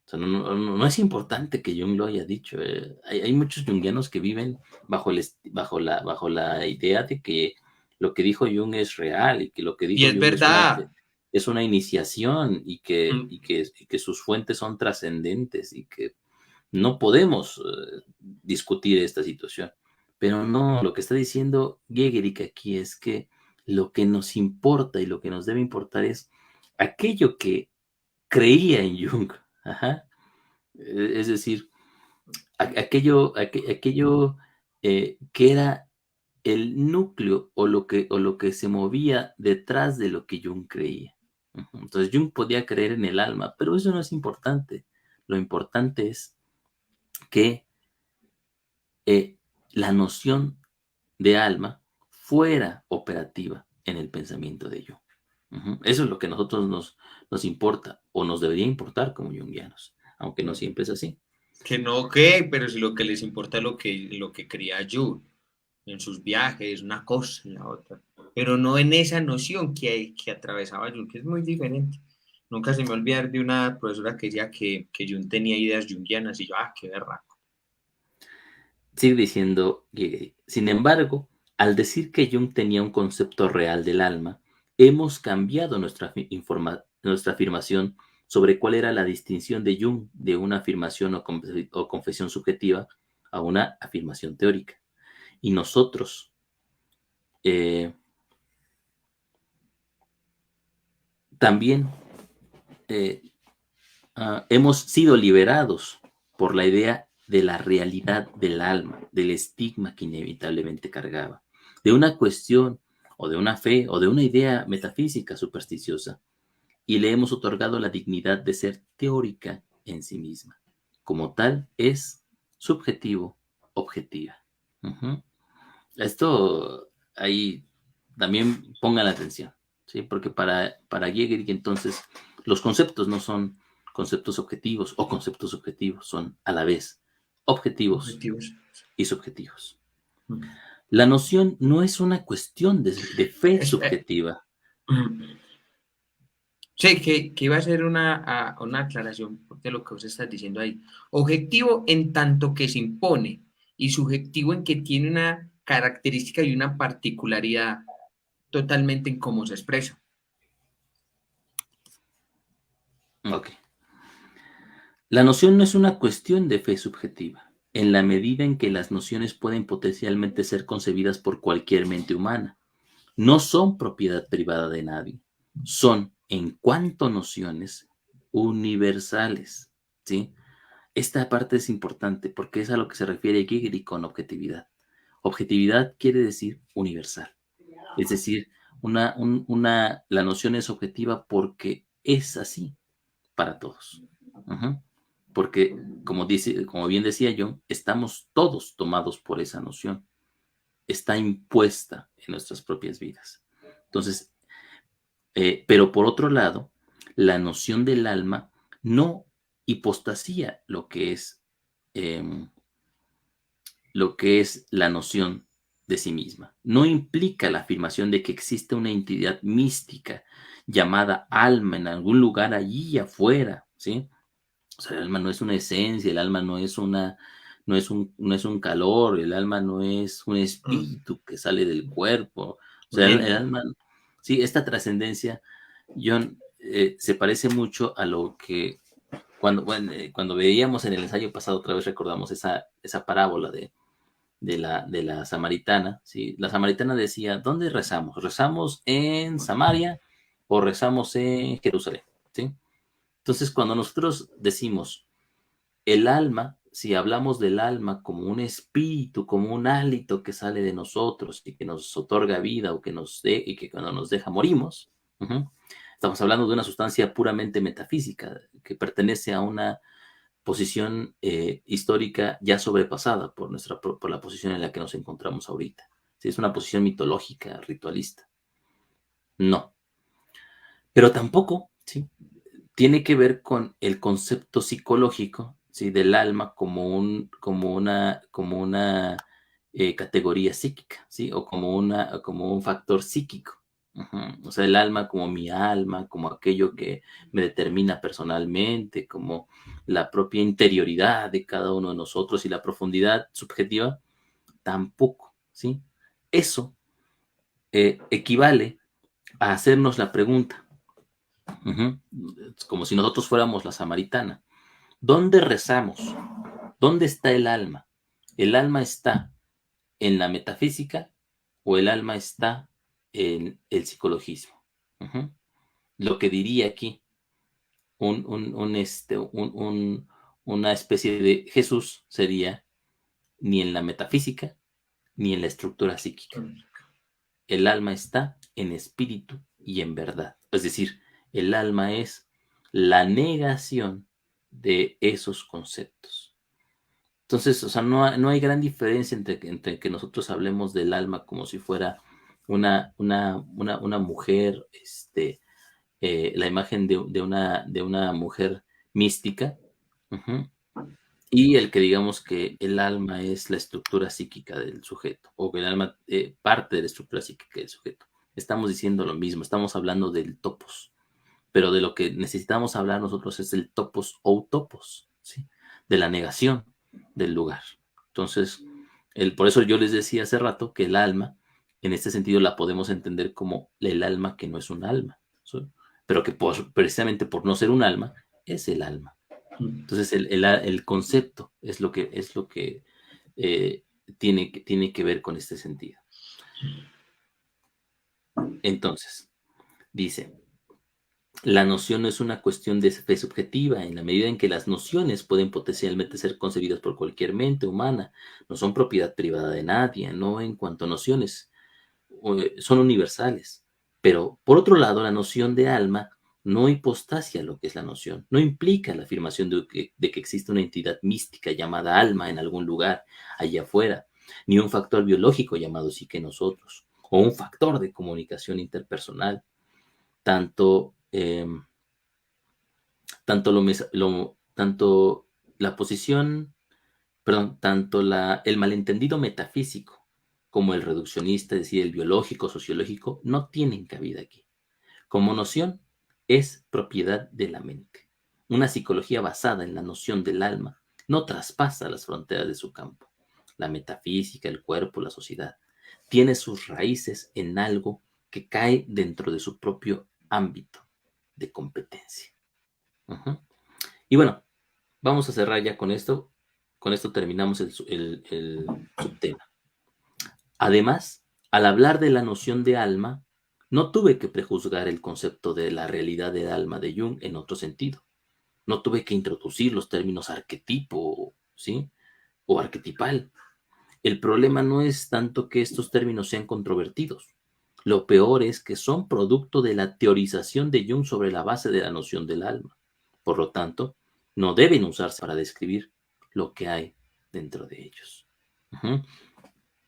O sea, no es importante que Jung lo haya dicho. Hay muchos jungianos que viven bajo la idea de que lo que dijo Jung es real y que lo que Y dijo es Jung es una verdad. es una iniciación Mm. y que sus fuentes son trascendentes y que no podemos discutir esta situación. Pero no, lo que está diciendo Gehrig aquí es que lo que nos importa y lo que nos debe importar es aquello que creía en Jung. Ajá. Es decir, aquello que era el núcleo o lo que se movía detrás de lo que Jung creía. Ujú. Entonces Jung podía creer en el alma, pero eso no es importante. Lo importante es que la noción de alma fuera operativa en el pensamiento de Jung. Ujú. Eso es lo que a nosotros nos importa o nos debería importar como jungianos, aunque no siempre es así. Que no, pero si lo que les importa es lo que quería Jung en sus viajes, una cosa y la otra, pero no en esa noción que atravesaba Jung, que es muy diferente. Nunca se me va a olvidar de una profesora que decía que Jung tenía ideas jungianas y yo, qué berraco. Sigue diciendo Gehrig. Sin embargo, al decir que Jung tenía un concepto real del alma, hemos cambiado nuestra afirmación sobre cuál era la distinción de Jung de una afirmación o confesión subjetiva a una afirmación teórica. Y nosotros eh, también eh, hemos sido liberados por la idea de la realidad del alma, del estigma que inevitablemente cargaba, de una cuestión o de una fe o de una idea metafísica supersticiosa, y le hemos otorgado la dignidad de ser teórica en sí misma. Como tal, es subjetivo, objetiva. Ujú. Esto ahí también pongan la atención, ¿sí? Porque para Gehrig entonces los conceptos no son conceptos objetivos o conceptos subjetivos, son a la vez objetivos Objetivos. y subjetivos. La noción no es una cuestión de fe Es- eh, subjetiva. Sí, que iba a ser una aclaración de lo que vos estás diciendo ahí. Objetivo en tanto que se impone y subjetivo en que tiene una característica y una particularidad totalmente en cómo se expresa. Ok. La noción no es una cuestión de fe subjetiva, en la medida en que las nociones pueden potencialmente ser concebidas por cualquier mente humana. No son propiedad privada de nadie, son, en cuanto nociones, universales, ¿sí? Esta parte es importante porque es a lo que se refiere Gehrig con objetividad. Objetividad quiere decir universal, es decir, la noción es objetiva porque es así para todos. Ujú. Porque, como bien decía yo, estamos todos tomados por esa noción, está impuesta en nuestras propias vidas. Entonces, pero por otro lado, la noción del alma no hipostasía em, lo que es la noción de sí misma. No implica la afirmación de que existe una entidad mística llamada alma en algún lugar allí afuera, ¿sí? O sea, el alma no es una esencia, el alma no es un calor, el alma no es un espíritu que sale del cuerpo. O Un sea, el ente. alma, sí, esta trascendencia, John, se parece mucho a lo que cuando veíamos en el ensayo pasado, otra vez recordamos esa parábola de la samaritana, ¿sí? La samaritana decía, ¿dónde rezamos? ¿Rezamos en Samaria o rezamos en Jerusalén? ¿Sí? Entonces, cuando nosotros decimos el alma, si hablamos del alma como un espíritu, como un hálito que sale de nosotros y que nos otorga vida o y que cuando nos deja morimos, uh-huh, estamos hablando de una sustancia puramente metafísica que pertenece a una posición histórica ya sobrepasada por la posición en la que nos encontramos ahorita. ¿Sí? Es una posición mitológica, ritualista. No. Pero tampoco, ¿sí? Tiene que ver con el concepto psicológico, ¿sí? Del alma como una categoría psíquica, ¿sí? O como un factor psíquico. Uh-huh. O sea, el alma como mi alma, como aquello que me determina personalmente, como la propia interioridad de cada uno de nosotros y la profundidad subjetiva, tampoco, ¿sí? Eso equivale a hacernos la pregunta, Es como si nosotros fuéramos la samaritana. ¿Dónde rezamos? ¿Dónde está el alma? ¿El alma está en la metafísica o el alma está en el psicologismo? Lo que diría aquí una especie de Jesús sería ni en la metafísica ni en la estructura psíquica. El alma está en espíritu y en verdad. Es decir, el alma es la negación de esos conceptos. Entonces, o sea, no hay gran diferencia entre que nosotros hablemos del alma como si fuera una mujer, la imagen de una mujer mística, y el que digamos que el alma es la estructura psíquica del sujeto, o que el alma parte de la estructura psíquica del sujeto. Estamos diciendo lo mismo, estamos hablando del topos, pero de lo que necesitamos hablar nosotros es el topos o utopos, ¿sí? De la negación del lugar. Entonces, por eso yo les decía hace rato que el alma, en este sentido, la podemos entender como el alma que no es un alma, ¿sí? Pero que precisamente por no ser un alma, es el alma. Entonces, el concepto es lo que tiene que ver con este sentido. Entonces, dice, la noción no es una cuestión de fe subjetiva, en la medida en que las nociones pueden potencialmente ser concebidas por cualquier mente humana, no son propiedad privada de nadie, no en cuanto a nociones, son universales. Pero, por otro lado, la noción de alma no hipostasia lo que es la noción, no implica la afirmación de que existe una entidad mística llamada alma en algún lugar allá afuera, ni un factor biológico llamado psique en nosotros, o un factor de comunicación interpersonal. Tanto, tanto la posición, perdón, tanto el malentendido metafísico como el reduccionista, es decir, el biológico, sociológico, no tienen cabida aquí. Como noción, es propiedad de la mente. Una psicología basada en la noción del alma no traspasa las fronteras de su campo. La metafísica, el cuerpo, la sociedad, tiene sus raíces en algo que cae dentro de su propio ámbito de competencia. Y bueno, vamos a cerrar ya con esto. Con esto terminamos el subtema. Además, al hablar de la noción de alma, no tuve que prejuzgar el concepto de la realidad del alma de Jung en otro sentido. No tuve que introducir los términos arquetipo, ¿sí? O arquetipal. El problema no es tanto que estos términos sean controvertidos. Lo peor es que son producto de la teorización de Jung sobre la base de la noción del alma. Por lo tanto, no deben usarse para describir lo que hay dentro de ellos.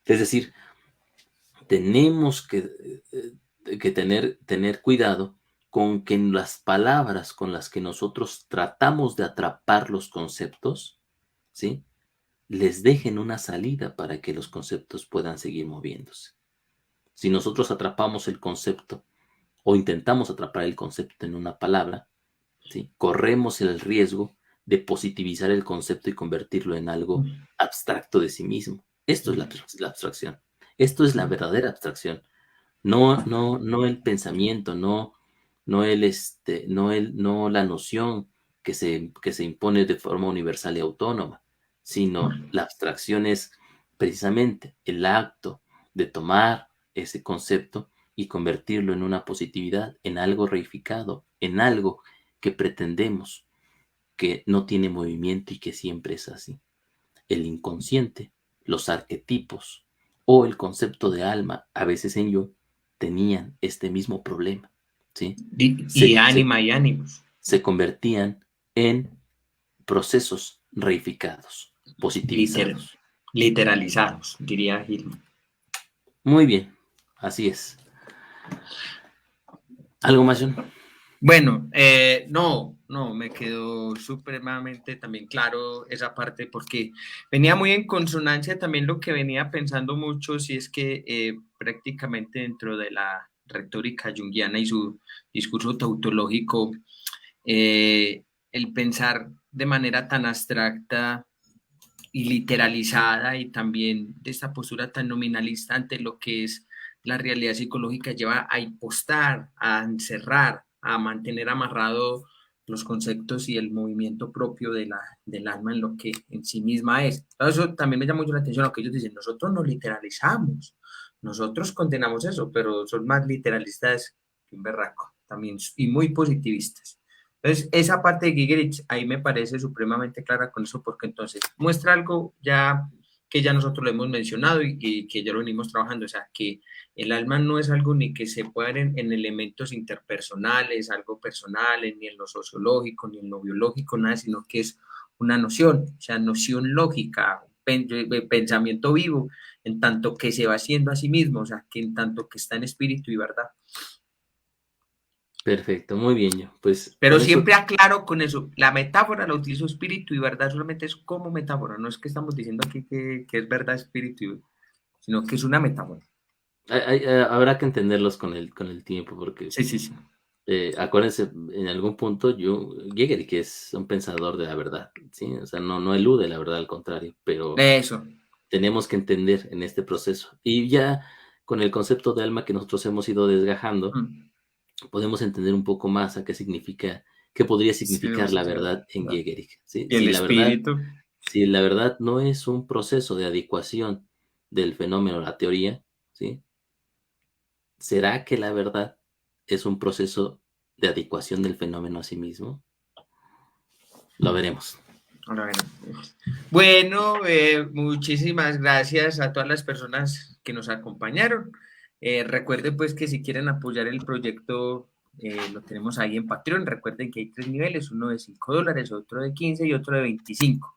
Es decir, tenemos que tener cuidado con que en las palabras con las que nosotros tratamos de atrapar los conceptos, ¿sí? Les dejen una salida para que los conceptos puedan seguir moviéndose. Si nosotros atrapamos el concepto o intentamos atrapar el concepto en una palabra, ¿sí? Corremos el riesgo de positivizar el concepto y convertirlo en algo abstracto de sí mismo. Esto es la abstracción. Esto es la verdadera abstracción. No el pensamiento, no la noción que se impone de forma universal y autónoma, sino la abstracción es precisamente el acto de tomar ese concepto y convertirlo en una positividad, en algo reificado, en algo que pretendemos que no tiene movimiento y que siempre es así. El inconsciente, los arquetipos o el concepto de alma, a veces en yo, tenían este mismo problema, ¿sí? Y ánima y ánimos. Se convertían en procesos reificados, positivizados. Literalizados, diría Gilman. Muy bien, así es. ¿Algo más, John? Bueno, no, me quedó supremamente también claro esa parte porque venía muy en consonancia también lo que venía pensando mucho, si es que prácticamente dentro de la retórica junguiana y su discurso tautológico, el pensar de manera tan abstracta y literalizada y también de esta postura tan nominalista ante lo que es la realidad psicológica lleva a impostar, a encerrar, a mantener amarrado los conceptos y el movimiento propio del alma en lo que en sí misma es. Eso también me llama mucho la atención lo que ellos dicen, nosotros no literalizamos, nosotros condenamos eso, pero son más literalistas que un berraco también y muy positivistas. Entonces, esa parte de Gigerich ahí me parece supremamente clara con eso, porque entonces muestra algo ya que ya nosotros lo hemos mencionado y que ya lo venimos trabajando, o sea, que el alma no es algo ni que se pueda ver en elementos interpersonales, algo personal, ni en lo sociológico, ni en lo biológico, nada, sino que es una noción, o sea, noción lógica, pensamiento vivo, en tanto que se va haciendo a sí mismo, o sea, que en tanto que está en espíritu y verdad. Perfecto, muy bien, yo. Pues Pero con eso, siempre aclaro con eso, la metáfora la utilizo espíritu y verdad solamente es como metáfora, no es que estamos diciendo aquí que es verdad espíritu, sino que es una metáfora. habrá que entenderlos con el tiempo, porque Sí, sí, sí. acuérdense, en algún punto Jäger, que es un pensador de la verdad, ¿sí? O sea, no elude la verdad, al contrario, pero Eso. tenemos que entender en este proceso. Y ya con el concepto de alma que nosotros hemos ido desgajando, Mm. podemos entender un poco más a qué significa, qué podría Sí, significar la verdad en ¿verdad? Jägerich, ¿sí? Y el espíritu. Si la verdad no es un proceso de adecuación del fenómeno a la teoría, ¿sí? ¿Será que la verdad es un proceso de adecuación del fenómeno a sí mismo? Lo veremos. Ahora veremos. Bueno, muchísimas gracias a todas las personas que nos acompañaron. Recuerden pues que si quieren apoyar el proyecto, lo tenemos ahí en Patreon. Recuerden que hay 3 niveles, uno de $5, otro de 15 y otro de 25.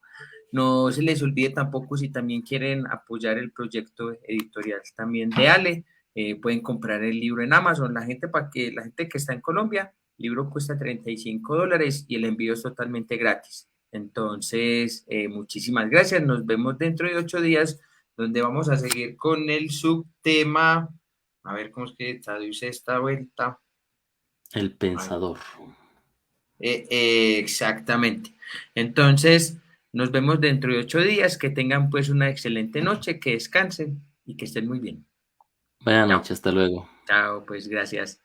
No se les olvide tampoco si también quieren apoyar el proyecto editorial también de Ale, pueden comprar el libro en Amazon. La gente que está en Colombia, el libro cuesta $35 y el envío es totalmente gratis. Entonces, muchísimas gracias. Nos vemos dentro de 8 días, donde vamos a seguir con el subtema. A ver cómo es que traduce esta vuelta. El Ay, pensador. exactamente. Entonces, nos vemos dentro de 8 días. Que tengan pues una excelente noche, que descansen y que estén muy bien. Buenas Chao. noches, hasta luego. Chao, pues gracias.